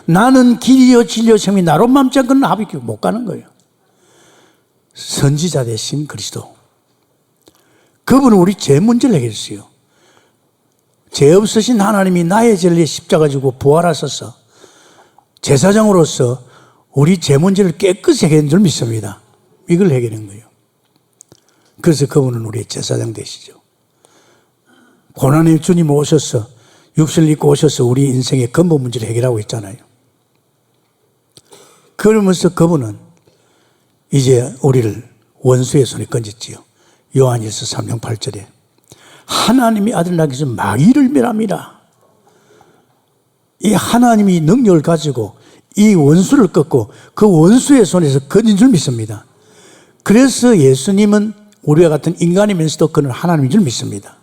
나는 길이요 진리요 생명이 나로 맘지 않고는 아버지께 못 가는 거예요. 선지자 되신 그리스도. 그분은 우리 죄 문제를 해결했어요. 죄 없으신 하나님이 나의 죄를 십자가 지고 부활하셔서 제사장으로서 우리 죄 문제를 깨끗이 해결한 줄 믿습니다. 이걸 해결한 거예요. 그래서 그분은 우리의 제사장 되시죠. 고난의 주님 오셔서 육신을 입고 오셔서 우리 인생의 근본 문제를 해결하고 있잖아요. 그러면서 그분은 이제 우리를 원수의 손에 건졌지요. 요한일서 3장 8절에 하나님이 아들 낳기 위해서 마귀를 멸합니다. 이 하나님이 능력을 가지고 이 원수를 꺾고 그 원수의 손에서 건진 줄 믿습니다. 그래서 예수님은 우리와 같은 인간이면서도 그는 하나님인 줄 믿습니다.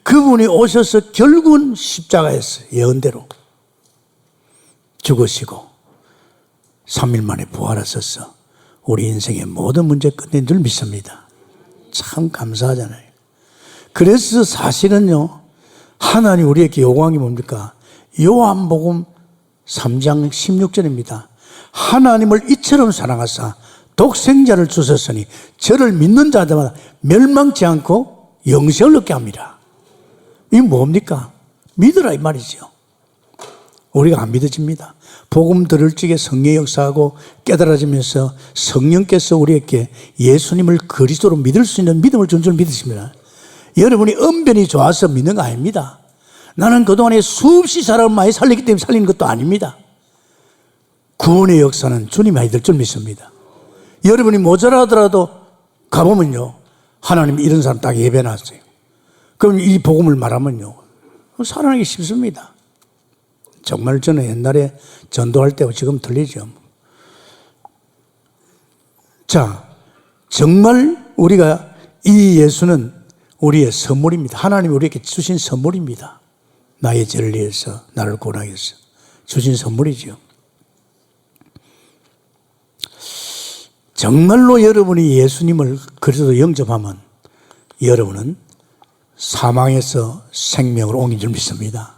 그분이 오셔서 결국은 십자가에서 예언대로 죽으시고 3일 만에 부활하셔서 우리 인생의 모든 문제 끝낸 줄 믿습니다. 참 감사하잖아요. 그래서 사실은요, 하나님 우리에게 요구한 게 뭡니까? 요한복음 3장 16절입니다. 하나님을 이처럼 사랑하사 독생자를 주셨으니 저를 믿는 자들마다 멸망치 않고 영생을 얻게 합니다. 이게 뭡니까? 믿으라 이 말이죠. 우리가 안 믿어집니다. 복음 들을 적에 성령의 역사하고 깨달아지면서 성령께서 우리에게 예수님을 그리스도로 믿을 수 있는 믿음을 준 줄 믿으십니다. 여러분이 언변이 좋아서 믿는 거 아닙니다. 나는 그동안에 수없이 사람을 많이 살리기 때문에 살리는 것도 아닙니다. 구원의 역사는 주님이 하실 줄 믿습니다. 여러분이 모자라더라도 가보면요, 하나님이 이런 사람 딱 예배해놨어요. 그럼 이 복음을 말하면요, 살아나기 쉽습니다. 정말 저는 옛날에 전도할 때와 지금 틀리죠. 자, 정말 우리가 이 예수는 우리의 선물입니다. 하나님이 우리에게 주신 선물입니다. 나의 죄를 위해서 나를 구원하기 위해서 주신 선물이죠. 정말로 여러분이 예수님을 그리스도로 영접하면 여러분은 사망에서 생명으로 옮긴 줄 믿습니다.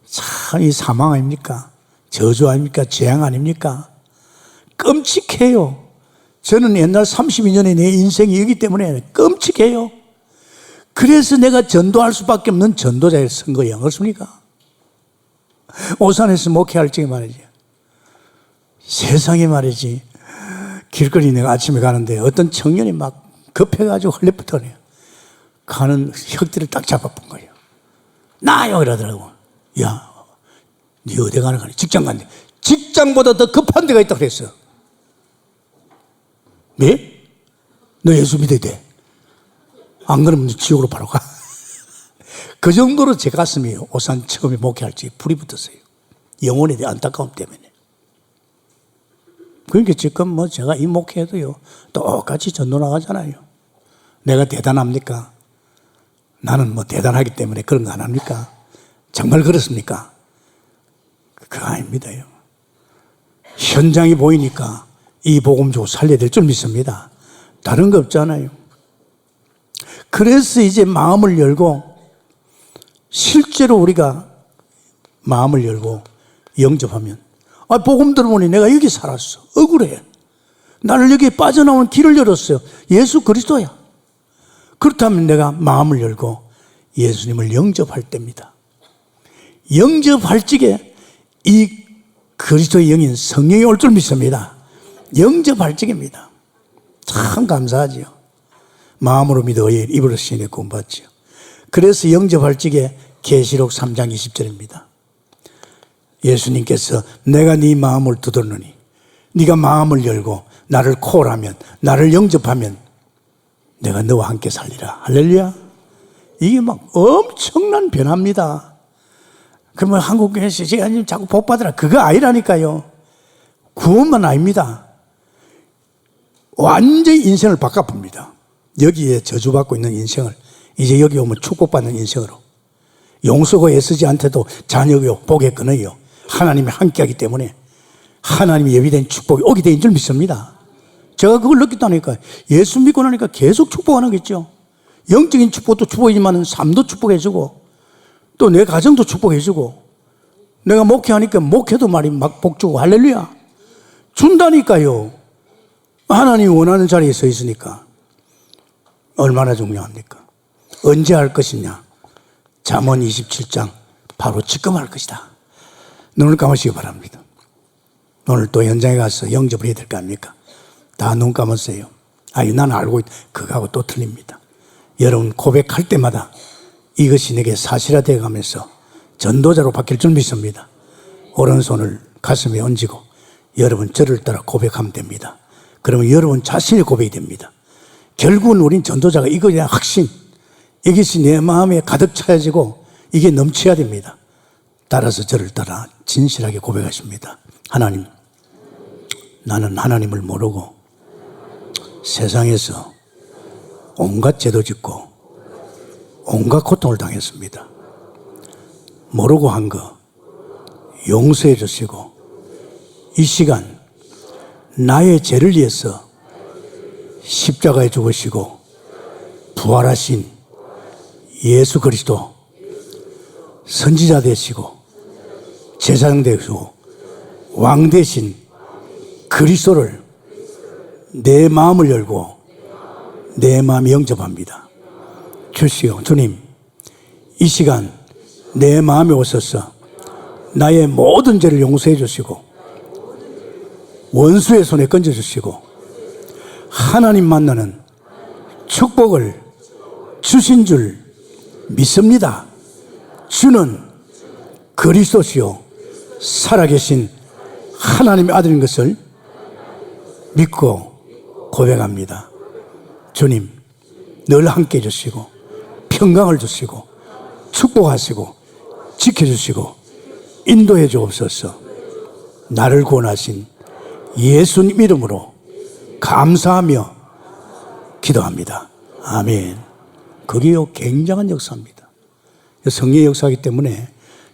참, 이 사망 아닙니까? 저주 아닙니까? 재앙 아닙니까? 끔찍해요. 저는 옛날 32년의 내 인생이 여기 때문에 끔찍해요. 그래서 내가 전도할 수밖에 없는 전도자의 선거에 안 그렇습니까? 오산에서 목회할 적에 말이지. 세상에 말이지. 길거리 내가 아침에 가는데 어떤 청년이 막 급해가지고 헐레부터네요. 가는 혁들을 딱 잡아본 거예요. 나요! 이러더라고. 야, 니 어디 가는 거니? 직장 간대. 직장보다 더 급한 데가 있다 그랬어. 네? 너 예수 믿어야 돼. 안 그러면 지옥으로 바로 가. 그 정도로 제 가슴이 오산 처음에 목회할 적에 불이 붙었어요. 영혼에 대한 안타까움 때문에. 그러니까 지금 뭐 제가 이 목회에도요, 똑같이 전도 나가잖아요. 내가 대단합니까? 나는 뭐 대단하기 때문에 그런 거 안 합니까? 정말 그렇습니까? 그거 아닙니다요. 현장이 보이니까 이 복음 주고 살려야 될 줄 믿습니다. 다른 거 없잖아요. 그래서 이제 마음을 열고 실제로 우리가 마음을 열고 영접하면, 복음 들어보니 내가 여기 살았어. 억울해. 나를 여기에 빠져나오는 길을 열었어요. 예수 그리스도야. 그렇다면 내가 마음을 열고 예수님을 영접할 때입니다. 영접할 적에 이 그리스도의 영인 성령이 올 줄 믿습니다. 영접할 적입니다. 참 감사하지요. 마음으로 믿어 입으로 시인에 구원받지요. 그래서 영접할 적에 계시록 3장 20절입니다. 예수님께서 내가 네 마음을 두드러니 네가 마음을 열고 나를 콜하면, 나를 영접하면 내가 너와 함께 살리라. 할렐루야. 이게 막 엄청난 변화입니다. 그러면 한국에서 제가 자꾸 복 받으라, 그거 아니라니까요. 구원만 아닙니다. 완전히 인생을 바꿔봅니다. 여기에 저주받고 있는 인생을 이제 여기 오면 축복받는 인생으로, 용서고 애쓰지 않대도 자녀요 복의 근원이요 하나님이 함께하기 때문에 하나님이 예비된 축복이 오게 된 줄 믿습니다. 제가 그걸 느꼈다니까요. 예수 믿고 나니까 계속 축복하는겠죠. 영적인 축복도 축복이지만 삶도 축복해주고 또 내 가정도 축복해주고, 내가 목회하니까 목회도 말이 막 복주고, 할렐루야. 준다니까요. 하나님이 원하는 자리에 서 있으니까. 얼마나 중요합니까? 언제 할 것이냐? 잠언 27장 바로 지금 할 것이다. 눈을 감으시기 바랍니다. 오늘 또 현장에 가서 영접을 해야 될 거 아닙니까? 다 눈 감았어요. 나는 알고 있다. 그거하고 또 틀립니다. 여러분 고백할 때마다 이것이 내게 사실화되어 가면서 전도자로 바뀔 줄 믿습니다. 오른손을 가슴에 얹고 여러분 저를 따라 고백하면 됩니다. 그러면 여러분 자신의 고백이 됩니다. 결국은 우린 전도자가 이거야 확신, 이것이 내 마음에 가득 차야지고 이게 넘쳐야 됩니다. 따라서 저를 따라 진실하게 고백하십니다. 하나님, 나는 하나님을 모르고 세상에서 온갖 죄도 짓고 온갖 고통을 당했습니다. 모르고 한 거 용서해 주시고 이 시간 나의 죄를 위해서 십자가에 죽으시고 부활하신 예수 그리스도 선지자 되시고 제사장 되시고 왕 되신 그리스도를 내 마음을 열고 내 마음에 영접합니다. 주시오. 주님, 이 시간 내 마음에 오셔서 나의 모든 죄를 용서해 주시고 원수의 손에 건져 주시고 하나님 만나는 축복을 주신 줄 믿습니다. 주는 그리스도시요 살아계신 하나님의 아들인 것을 믿고 고백합니다. 주님, 늘 함께 해주시고 평강을 주시고 축복하시고 지켜주시고 인도해 주옵소서. 나를 구원하신 예수님 이름으로 감사하며 기도합니다. 아멘. 그게요 굉장한 역사입니다. 성령의 역사이기 때문에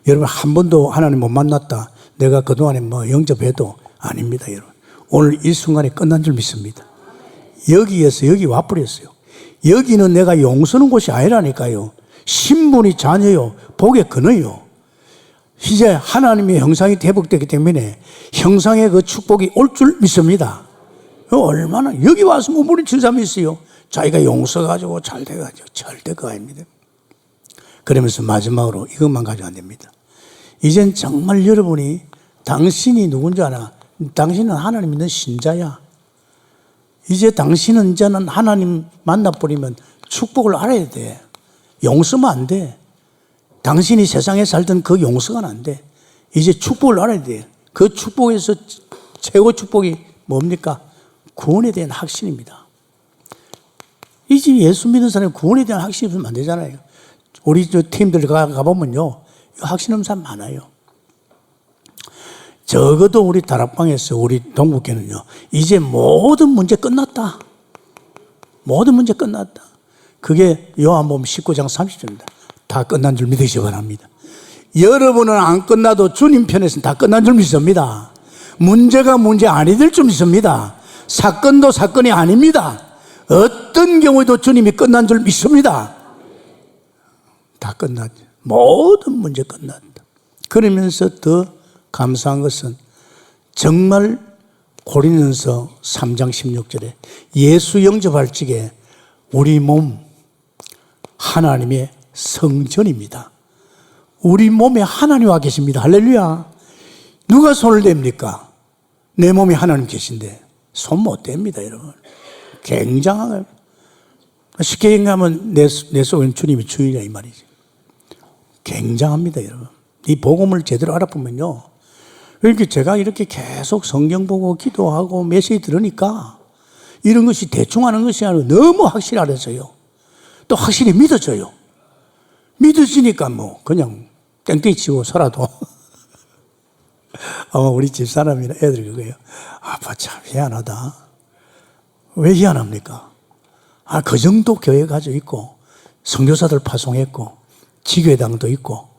여러분 한 번도 하나님 못 만났다, 내가 그동안에 영접해도 아닙니다. 여러분 오늘 이 순간에 끝난 줄 믿습니다. 여기에서 여기 와버렸어요. 여기는 내가 용서는 곳이 아니라니까요. 신분이 자녀요 복의 근원이요. 이제 하나님의 형상이 회복되기 때문에 형상의 그 축복이 올 줄 믿습니다. 얼마나 여기 와서 몸부림칠 사람이 있어요. 자기가 용서가지고 잘 돼가지고 절대 그거 아닙니다. 그러면서 마지막으로 이것만 가지고 안 됩니다. 이젠 정말 여러분이 당신이 누군지 알아. 당신은 하나님 믿는 신자야. 이제 당신은 이제는 하나님 만나버리면 축복을 알아야 돼. 용서면 안 돼. 당신이 세상에 살던 그 용서가 안 돼. 이제 축복을 알아야 돼. 그 축복에서 최고 축복이 뭡니까? 구원에 대한 확신입니다. 이제 예수 믿는 사람이 구원에 대한 확신이 없으면 안 되잖아요. 우리 저 팀들 가보면요, 확신 없는 사람 많아요. 적어도 우리 다락방에서 우리 동국교는요, 이제 모든 문제 끝났다. 모든 문제 끝났다. 그게 요한복음 19장 30절입니다. 다 끝난 줄 믿으시기 바랍니다. 여러분은 안 끝나도 주님 편에서는 다 끝난 줄 믿습니다. 문제가 문제 아니 될 줄 믿습니다. 사건도 사건이 아닙니다. 어떤 경우에도 주님이 끝난 줄 믿습니다. 다 끝났죠. 모든 문제 끝났다. 그러면서 더 감사한 것은 정말 고린도전서 3장 16절에 예수 영접할 적에 우리 몸 하나님의 성전입니다. 우리 몸에 하나님 와 계십니다. 할렐루야. 누가 손을 댑니까? 내 몸에 하나님 계신데 손 못 댑니다, 여러분. 굉장한, 쉽게 얘기하면 내 속에는 주님이 주인이야 이 말이지. 굉장합니다, 여러분. 이 복음을 제대로 알아보면요. 이렇게 제가 이렇게 계속 성경 보고 기도하고 메시지 들으니까 이런 것이 대충 하는 것이 아니라 너무 확실히 알아져요. 또 확실히 믿어져요. 믿어지니까 뭐 그냥 땡땡이 치고 살아도 아마 우리 집사람이나 애들 그거예요. 아빠 참 희한하다. 왜 희한합니까? 그 정도 교회 가지고 있고 선교사들 파송했고 지교회당도 있고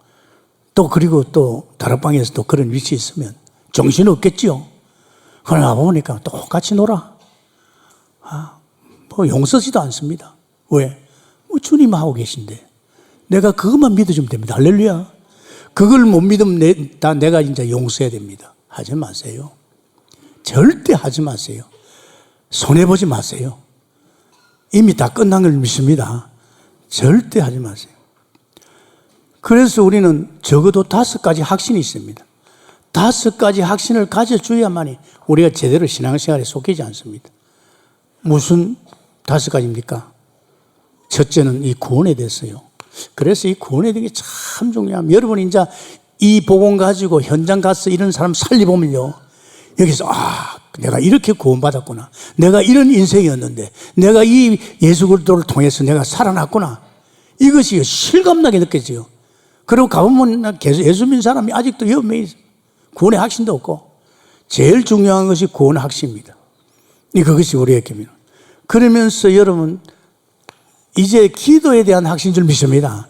또 그리고 또 다락방에서도 그런 위치에 있으면 정신 없겠지요. 그러나 보니까 똑같이 놀아. 뭐 용서지도 않습니다. 왜? 뭐 주님 하고 계신데 내가 그것만 믿어주면 됩니다. 할렐루야. 그걸 못 믿으면 내가 이제 용서해야 됩니다. 하지 마세요. 절대 하지 마세요. 손해보지 마세요. 이미 다 끝난 걸 믿습니다. 절대 하지 마세요. 그래서 우리는 적어도 5가지 확신이 있습니다. 5가지 확신을 가져줘야만이 우리가 제대로 신앙생활에 속하지 않습니다. 무슨 5가지입니까? 첫째는 이 구원에 대해서요. 그래서 이 구원에 대한 게 참 중요합니다. 여러분 이제 이 복음 가지고 현장 가서 이런 사람 살리보면요. 여기서 내가 이렇게 구원받았구나. 내가 이런 인생이었는데 내가 이 예수 그리스도를 통해서 내가 살아났구나. 이것이 실감나게 느껴져요. 그리고 가보면 예수 믿는 사람이 아직도 몇 명 있어요. 구원의 확신도 없고 제일 중요한 것이 구원의 확신입니다. 그것이 우리에게입니다. 그러면서 여러분 이제 기도에 대한 확신 줄 믿습니다.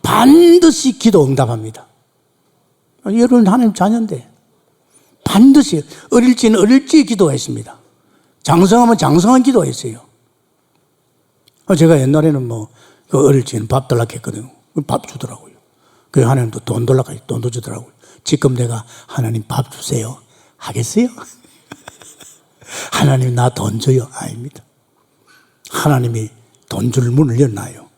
반드시 기도 응답합니다. 여러분 하나님 자녀인데 반드시 어릴지는 어릴지 기도했습니다. 장성하면 장성한 기도했어요. 제가 옛날에는 어릴지는 밥 달라고 했거든요. 밥 주더라고요. 그래서 하나님도 돈 달라고 해서 돈도 주더라고요. 지금 내가 하나님 밥 주세요 하겠어요? 하나님 나 돈 줘요? 아닙니다. 하나님이 돈 줄 문을 열어놔요.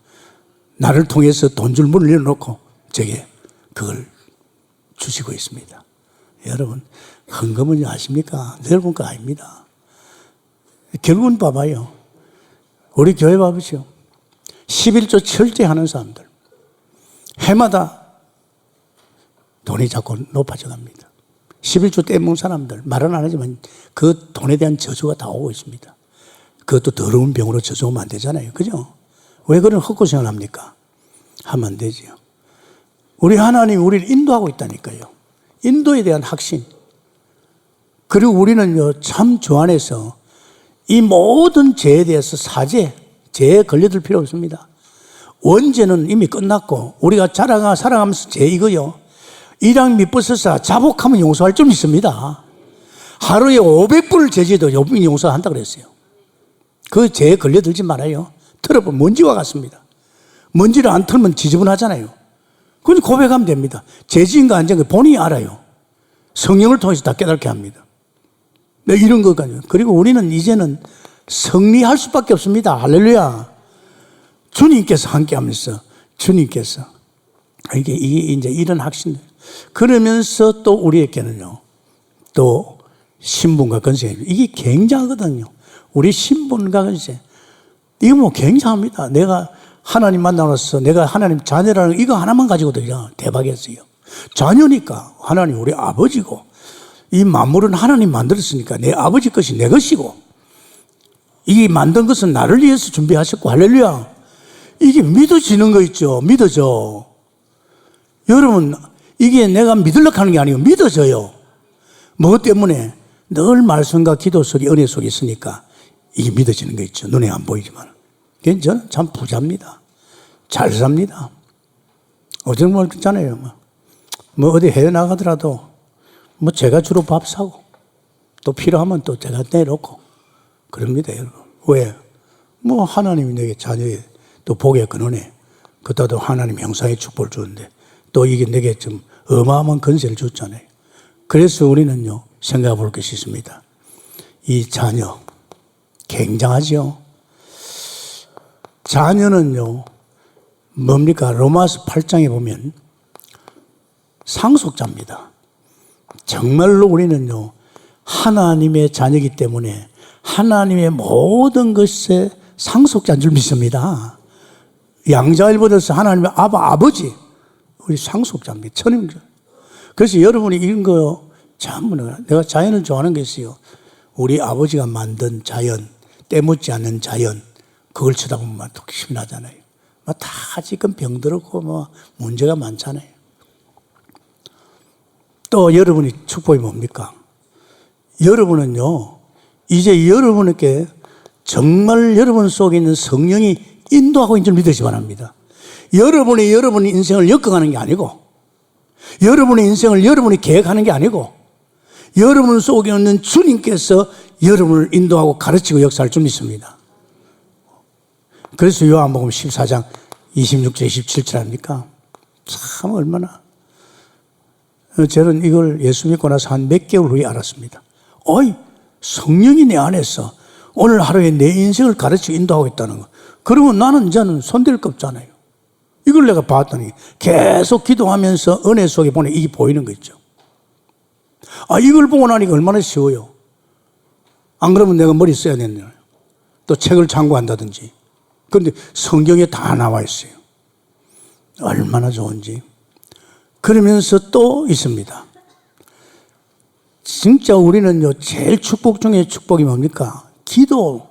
나를 통해서 돈 줄 문을 열어놓고 제게 그걸 주시고 있습니다. 여러분 헌금은 아십니까? 여러분 거 아닙니다. 결국은 봐봐요. 우리 교회 봐보시오. 11조 철저히 하는 사람들 해마다 돈이 자꾸 높아져 갑니다. 11조 떼먹은 사람들 말은 안 하지만 그 돈에 대한 저주가 다 오고 있습니다. 그것도 더러운 병으로 저주하면 안 되잖아요. 그죠? 왜 그런 헛고생을 합니까? 하면 안 되죠. 우리 하나님이 우리를 인도하고 있다니까요. 인도에 대한 확신. 그리고 우리는요, 참 주 안에서 이 모든 죄에 대해서 죄에 걸려들 필요 없습니다. 원죄는 이미 끝났고, 우리가 살아가면서 죄 이거요. 이랑 밑버섯사 자복하면 용서할 줄 믿습니다. 하루에 500불을 죄지어도 용서한다 그랬어요. 그 죄에 걸려들지 말아요. 털어보면 먼지와 같습니다. 먼지를 안 털면 지저분하잖아요. 그건 고백하면 됩니다. 죄지인가 안 죄인가 본인이 알아요. 성령을 통해서 다 깨닫게 합니다. 이런 것까지. 그리고 우리는 이제는 승리할 수밖에 없습니다. 할렐루야. 주님께서 함께 하면서 주님께서 이게 이제 이런 확신. 그러면서 또 우리에게는요, 또 신분과 권세. 이게 굉장하거든요. 우리 신분과 권세. 이거 굉장합니다. 내가 하나님 만나서 내가 하나님 자녀라는 이거 하나만 가지고도 그냥 대박이었어요. 자녀니까 하나님 우리 아버지고 이 만물은 하나님 만들었으니까 내 아버지 것이 내 것이고 이 만든 것은 나를 위해서 준비하셨고 할렐루야. 이게 믿어지는 거 있죠. 믿어져. 여러분 이게 내가 믿으려고 하는 게 아니고 믿어져요. 뭐 때문에? 늘 말씀과 기도 속에 은혜 속에 있으니까 이게 믿어지는 거 있죠. 눈에 안 보이지만. 저는 참 부자입니다. 잘 삽니다. 어제 그랬잖아요. 어디 해외 나가더라도 제가 주로 밥 사고 또 필요하면 또 제가 내놓고 그럽니다, 여러분. 왜? 하나님이 내게 자녀의 또 복의 근원에 그다도 하나님 형상의 축복을 주는데 또 이게 내게 좀 어마어마한 건세를 줬잖아요. 그래서 우리는요, 생각해 볼 것이 있습니다. 이 자녀, 굉장하죠? 자녀는요, 뭡니까? 로마서 8장에 보면 상속자입니다. 정말로 우리는요, 하나님의 자녀이기 때문에 하나님의 모든 것에 상속자인 줄 믿습니다. 양자일보에서 하나님의 아버지, 우리 상속자입니다. 천임자. 그래서 여러분이 이런 거 전부 내가 자연을 좋아하는 게 있어요. 우리 아버지가 만든 자연, 때묻지 않는 자연, 그걸 쳐다보면 막 독심이 나잖아요. 막 다 지금 병들었고 뭐 문제가 많잖아요. 또 여러분이 축복이 뭡니까? 여러분은요, 이제 여러분에게 정말 여러분 속에 있는 성령이 인도하고 있는 줄 믿으시 바랍니다. 여러분의 인생을 엮어가는 게 아니고, 여러분의 인생을 여러분이 계획하는 게 아니고, 여러분 속에 있는 주님께서 여러분을 인도하고 가르치고 역사할 줄 믿습니다. 그래서 요한복음 14장 26절 27절 아닙니까? 참 얼마나. 저는 이걸 예수 믿고 나서 한 몇 개월 후에 알았습니다. 어이, 성령이 내 안에서 오늘 하루에 내 인생을 가르치고 인도하고 있다는 거. 그러면 나는 이제는 손댈 거 없잖아요. 이걸 내가 봤더니 계속 기도하면서 은혜 속에 보니 이게 보이는 거 있죠. 아, 이걸 보고 나니까 얼마나 쉬워요. 안 그러면 내가 머리 써야 되느냐. 또 책을 참고한다든지. 그런데 성경에 다 나와 있어요. 얼마나 좋은지. 그러면서 또 있습니다. 진짜 우리는요, 제일 축복 중에 축복이 뭡니까? 기도.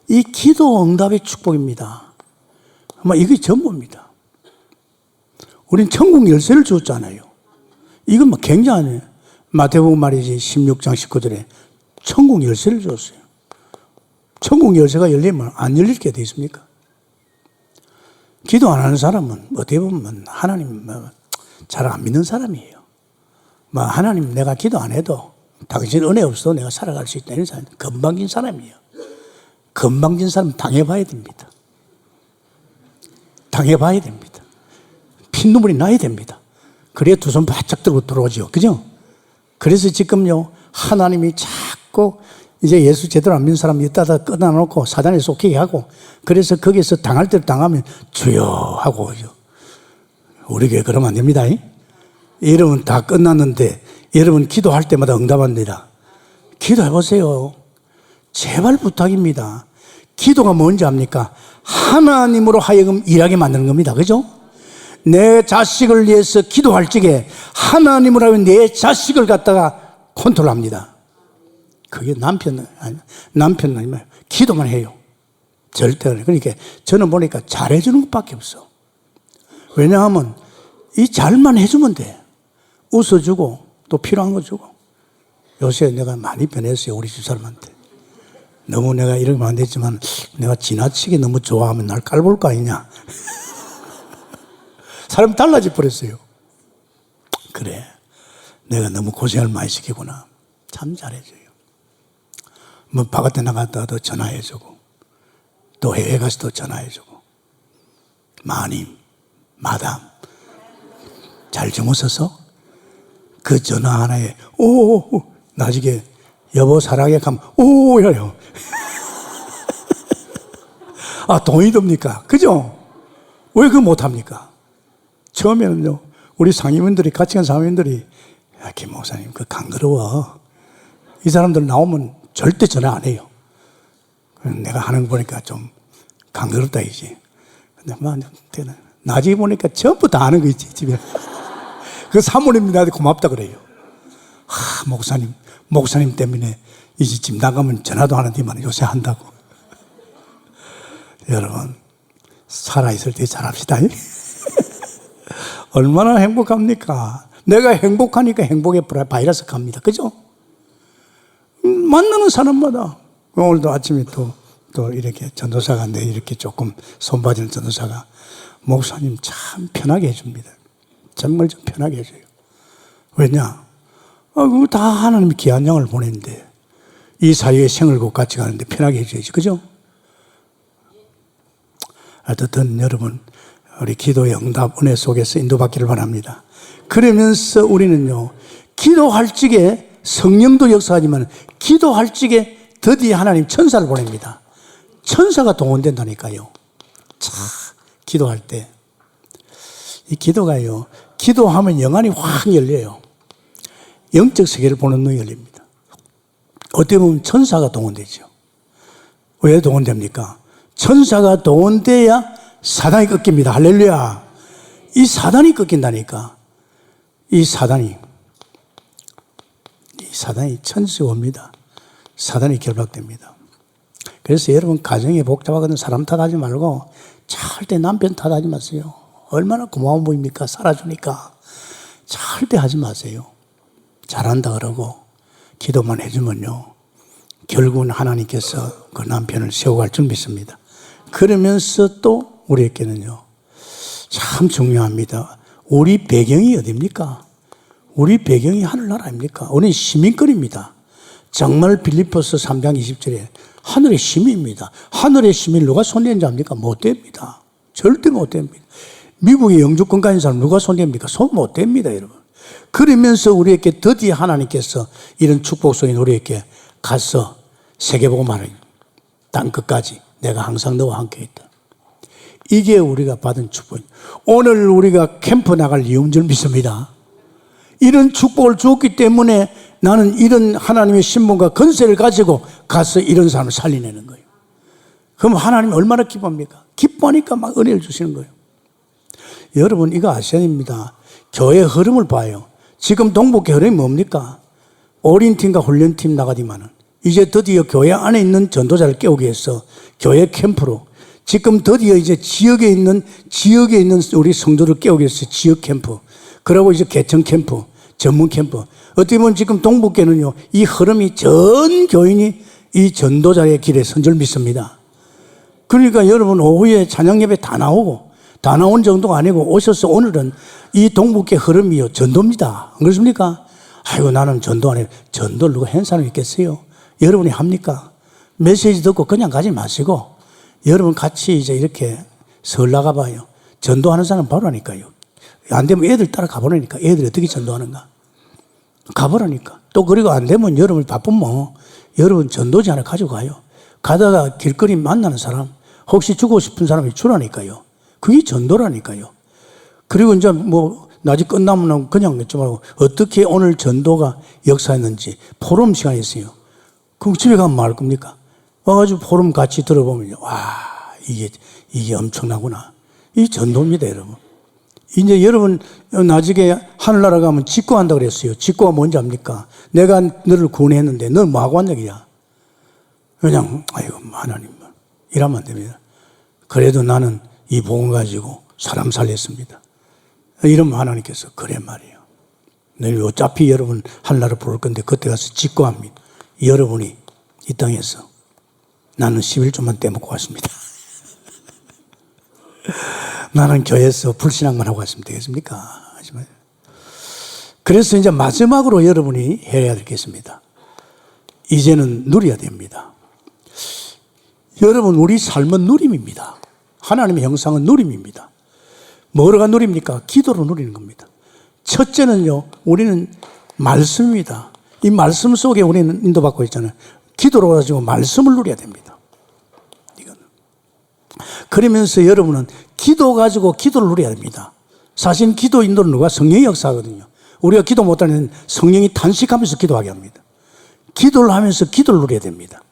이 기도 응답의 축복입니다. 아마 이게 전부입니다. 우린 천국 열쇠를 줬잖아요. 이건 뭐 굉장하네요. 마태복음 말이지 16장 19절에 천국 열쇠를 줬어요. 천국 열쇠가 열리면 안 열릴 게 어디 있습니까? 기도 안 하는 사람은 어떻게 보면 하나님 잘 안 믿는 사람이에요. 뭐 하나님 내가 기도 안 해도 당신 은혜 없어도 내가 살아갈 수 있다 이런 사람 건방진 사람이에요. 건방진 사람 당해봐야 됩니다. 당해봐야 됩니다. 핏눈물이 나야 됩니다. 그래야 두 손 바짝 들고 들어오죠. 그죠? 그래서 지금요, 하나님이 자꾸 이제 예수 제대로 안 믿는 사람 이따다 끊어놓고 사단에 속히게 하고, 그래서 거기서 당할 대로 당하면 주여 하고 오죠. 우리 교회 그러면 안 됩니다. 여러분 다 끝났는데 여러분 기도할 때마다 응답합니다. 기도해보세요. 제발 부탁입니다. 기도가 뭔지 압니까? 하나님으로 하여금 일하게 만드는 겁니다. 그죠? 내 자식을 위해서 기도할 적에 하나님으로 하여금 내 자식을 갖다가 컨트롤합니다. 그게 남편은 아니면 기도만 해요. 절대. 그러니까 저는 보니까 잘해주는 것밖에 없어. 왜냐하면 이 잘만 해주면 돼. 웃어주고 또 필요한 거 주고. 요새 내가 많이 변했어요. 우리 집사람한테. 너무 내가 이러면 안 되지만 내가 지나치게 너무 좋아하면 날 깔볼 거 아니냐. 사람 달라져 버렸어요. 그래. 내가 너무 고생을 많이 시키구나. 참 잘해줘요. 뭐 바깥에 나갔다도 전화해주고 또 해외 가서도 전화해주고 마님, 마담 잘 주무셔서 그 전화 하나에 오 나중에 여보 사랑해 가면 오야요. 아 돈이 듭니까? 그죠? 왜 그거 못합니까? 처음에는요 우리 상임원들이 같이 간 상임원들이 야, 김 목사님 그 간거러워. 이 사람들 나오면 절대 전화 안 해요. 내가 하는 거 보니까 좀 간거럽다 이제. 근데 뭐 나중에 보니까 전부 다 하는 거 있지 집에. 그 사모님이 나한테 고맙다 그래요. 목사님 때문에 이제 집 나가면 전화도 하는데만 요새 한다고. 여러분 살아있을 때 잘합시다. 얼마나 행복합니까? 내가 행복하니까 행복의 바이러스 갑니다. 그죠? 만나는 사람마다 오늘도 아침에 또 이렇게 전도사가 왔는데 이렇게 조금 손봐주는 전도사가 목사님 참 편하게 해줍니다. 정말 좀 편하게 해줘요. 왜냐? 그거 다 하나님이 귀한 양을 보냈는데 이 사회에 생을 같이 가는데 편하게 해줘야지. 그죠? 어쨌든 여러분 우리 기도의 응답 은혜 속에서 인도받기를 바랍니다. 그러면서 우리는요 기도할 적에 성령도 역사하지만 기도할 적에 드디어 하나님 천사를 보냅니다. 천사가 동원된다니까요. 자, 기도할 때. 이 기도가요, 기도하면 영안이 확 열려요. 영적 세계를 보는 눈이 열립니다. 어떻게 보면 천사가 동원되죠. 왜 동원됩니까? 천사가 동원돼야 사단이 꺾입니다. 할렐루야. 이 사단이 꺾인다니까. 이 사단이 천지에 옵니다. 사단이 결박됩니다. 그래서 여러분 가정이 복잡하거든 사람 탓하지 말고 절대 남편 탓하지 마세요. 얼마나 고마워 보입니까? 살아주니까. 절대 하지 마세요. 잘한다 그러고 기도만 해주면요, 결국은 하나님께서 그 남편을 세워갈 줄 믿습니다. 그러면서 또 우리에게는요, 참 중요합니다. 우리 배경이 어디입니까? 우리 배경이 하늘나라 아닙니까? 우리는 시민권입니다. 정말 빌립보서 3장 20절에 하늘의 시민입니다. 하늘의 시민 누가 손대는지 압니까? 못 됩니다. 절대 못 됩니다. 미국의 영주권 가진 사람 누가 손댑니까? 손 못 됩니다, 여러분. 그러면서 우리에게 드디어 하나님께서 이런 축복 속에 우리에게 가서 세계복음 하는 땅 끝까지 내가 항상 너와 함께 있다. 이게 우리가 받은 축복입니다. 오늘 우리가 캠프 나갈 이유인 줄 믿습니다. 이런 축복을 주었기 때문에 나는 이런 하나님의 신분과 건세를 가지고 가서 이런 사람을 살려내는 거예요. 그럼 하나님이 얼마나 기뻐합니까? 기뻐하니까 막 은혜를 주시는 거예요. 여러분 이거 아셔야 됩니다. 교회 흐름을 봐요. 지금 동북교 흐름이 뭡니까? 어린팀과 훈련팀 나가지만은 이제 드디어 교회 안에 있는 전도자를 깨우기 위해서 교회 캠프로 지금 드디어 이제 지역에 있는 우리 성도를 깨우기 위해서 지역 캠프, 그리고 이제 개청 캠프, 전문 캠프. 어떻게 보면 지금 동북교는요, 이 흐름이 전 교인이 이 전도자의 길에 선 줄 믿습니다. 그러니까 여러분 오후에 찬양 예배 다 나온 정도가 아니고 오셔서 오늘은 이 동북교 흐름이요, 전도입니다. 안 그렇습니까? 아이고, 나는 전도 안 해요. 전도를 누가 한 사람이 있겠어요? 여러분이 합니까? 메시지 듣고 그냥 가지 마시고 여러분 같이 이제 이렇게 설 나가봐요. 전도하는 사람 바로 하니까요. 안 되면 애들 따라 가보라니까. 애들이 어떻게 전도하는가? 가보라니까. 또 그리고 안 되면 여러분 바쁘면 여러분 전도지 하나 가지고 가요. 가다가 길거리 만나는 사람, 혹시 주고 싶은 사람이 주라니까요. 그게 전도라니까요. 그리고 이제 뭐 낮이 끝나면 그냥 맺지 말고 어떻게 오늘 전도가 역사했는지 포럼 시간이 있어요. 그럼 집에 가면 뭐 할 겁니까? 와가지고 포럼 같이 들어보면요. 와, 이게 엄청나구나. 이 전도입니다, 여러분. 이제 여러분 나중에 하늘나라 가면 직구한다 그랬어요. 직구가 뭔지 압니까? 내가 너를 구원했는데 너 뭐하고 왔냐 그냥. 그냥 아이고 하나님 이러면 안 됩니다. 그래도 나는 이 복음 가지고 사람 살렸습니다. 이러면 하나님께서 그래 말이에요. 내일 어차피 여러분 하늘나라 부를 건데 그때 가서 직구합니다. 여러분이 이 땅에서 나는 11조만 떼먹고 왔습니다. 나는 교회에서 불신앙만 하고 왔으면 되겠습니까? 하지만 그래서 이제 마지막으로 여러분이 해야 될 게 있습니다. 이제는 누려야 됩니다. 여러분 우리 삶은 누림입니다. 하나님의 형상은 누림입니다. 뭐가 누립니까? 기도로 누리는 겁니다. 첫째는요, 우리는 말씀입니다. 이 말씀 속에 우리는 인도받고 있잖아요. 기도로 가지고 말씀을 누려야 됩니다. 이거는. 그러면서 여러분은 기도 가지고 기도를 누려야 됩니다. 사실 기도 인도는 누가? 성령이 역사하거든요. 우리가 기도 못하는 성령이 탄식하면서 기도하게 합니다. 기도를 하면서 기도를 누려야 됩니다.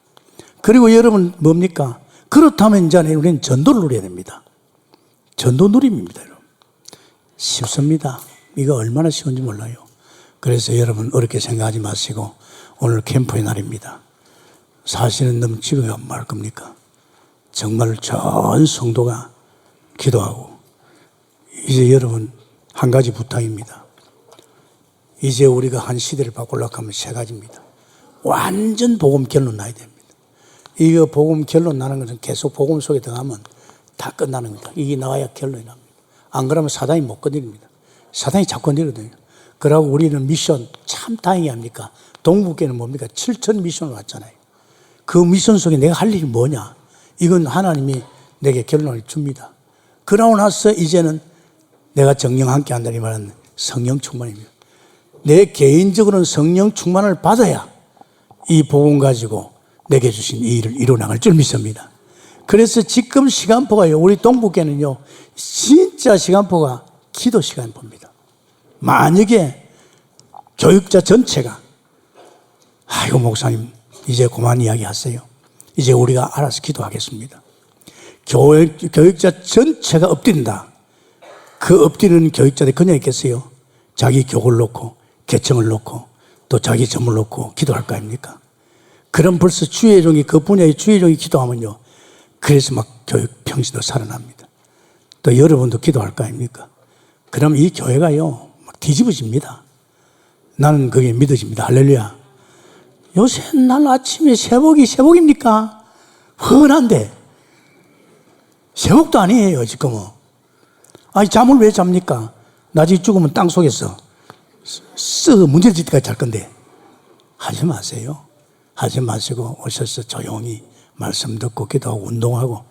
그리고 여러분 뭡니까? 그렇다면 이제 우리는 전도를 누려야 됩니다. 전도 누림입니다, 여러분. 쉽습니다. 이거 얼마나 쉬운지 몰라요. 그래서 여러분 어렵게 생각하지 마시고 오늘 캠프의 날입니다. 사실은 너무 집에 가면 말 겁니까? 정말 전 성도가 기도하고 이제 여러분 한 가지 부탁입니다. 이제 우리가 한 시대를 바꾸려고 하면 세 가지입니다. 완전 복음 결론 나야 됩니다. 이거 복음 결론 나는 것은 계속 복음 속에 들어가면 다 끝나는 겁니다. 이게 나와야 결론이 납니다. 안 그러면 사단이 못 건드립니다. 사단이 자꾸 건드리거든요. 그러고 우리는 미션 참 다행히 합니까? 동북교는 뭡니까? 7천 미션을 왔잖아요. 그 미션 속에 내가 할 일이 뭐냐? 이건 하나님이 내게 결론을 줍니다. 그러고 나서 이제는 내가 정령 함께 한다는 말은 성령 충만입니다. 내 개인적으로는 성령 충만을 받아야 이 복음 가지고 내게 주신 이 일을 이뤄나갈 줄 믿습니다. 그래서 지금 시간표가요, 우리 동북교회는요, 진짜 시간표가 기도 시간표입니다. 만약에 교육자 전체가, 아이고, 목사님, 이제 그만 이야기하세요. 이제 우리가 알아서 기도하겠습니다. 교육자 전체가 엎드린다. 그 엎드리는 교육자들이 그냥 있겠어요? 자기 교구를 놓고, 계청을 놓고, 또 자기 점을 놓고 기도할 거 아닙니까? 그럼 벌써 주의 종이, 그 분야의 주의 종이 기도하면요, 그래서 막 교육 평신도 살아납니다. 또 여러분도 기도할 거 아닙니까? 그럼 이 교회가요, 막 뒤집어집니다. 나는 그게 믿어집니다. 할렐루야. 요새 날 아침에 새복입니까? 훤한데. 새복도 아니에요, 지금은. 아니, 잠을 왜 잡니까? 나중에 죽으면 땅 속에서 문제질 때까지 잘 건데. 하지 마세요. 하지 마시고 오셔서 조용히 말씀 듣고 기도하고 운동하고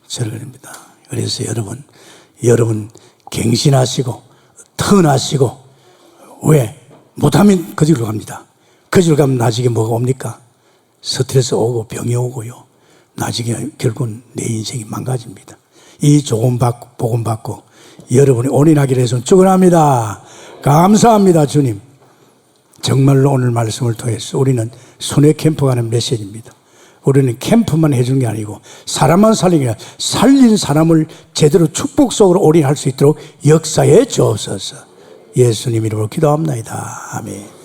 저럽니다. 그래서 여러분 갱신하시고 턴하시고, 왜? 못하면 그 집으로 갑니다. 그 집으로 가면 나중에 뭐가 옵니까? 스트레스 오고 병이 오고요. 나중에 결국은 내 인생이 망가집니다. 이 복음 받고 여러분이 온인하기를 해서 축원합니다. 감사합니다, 주님. 정말로 오늘 말씀을 통해서 우리는 순회 캠프 가는 메시지입니다. 우리는 캠프만 해주는 게 아니고 사람만 살리는 게 아니라 살린 사람을 제대로 축복 속으로 올인할 수 있도록 역사에 주옵소서. 예수님 이름으로 기도합니다. 아멘.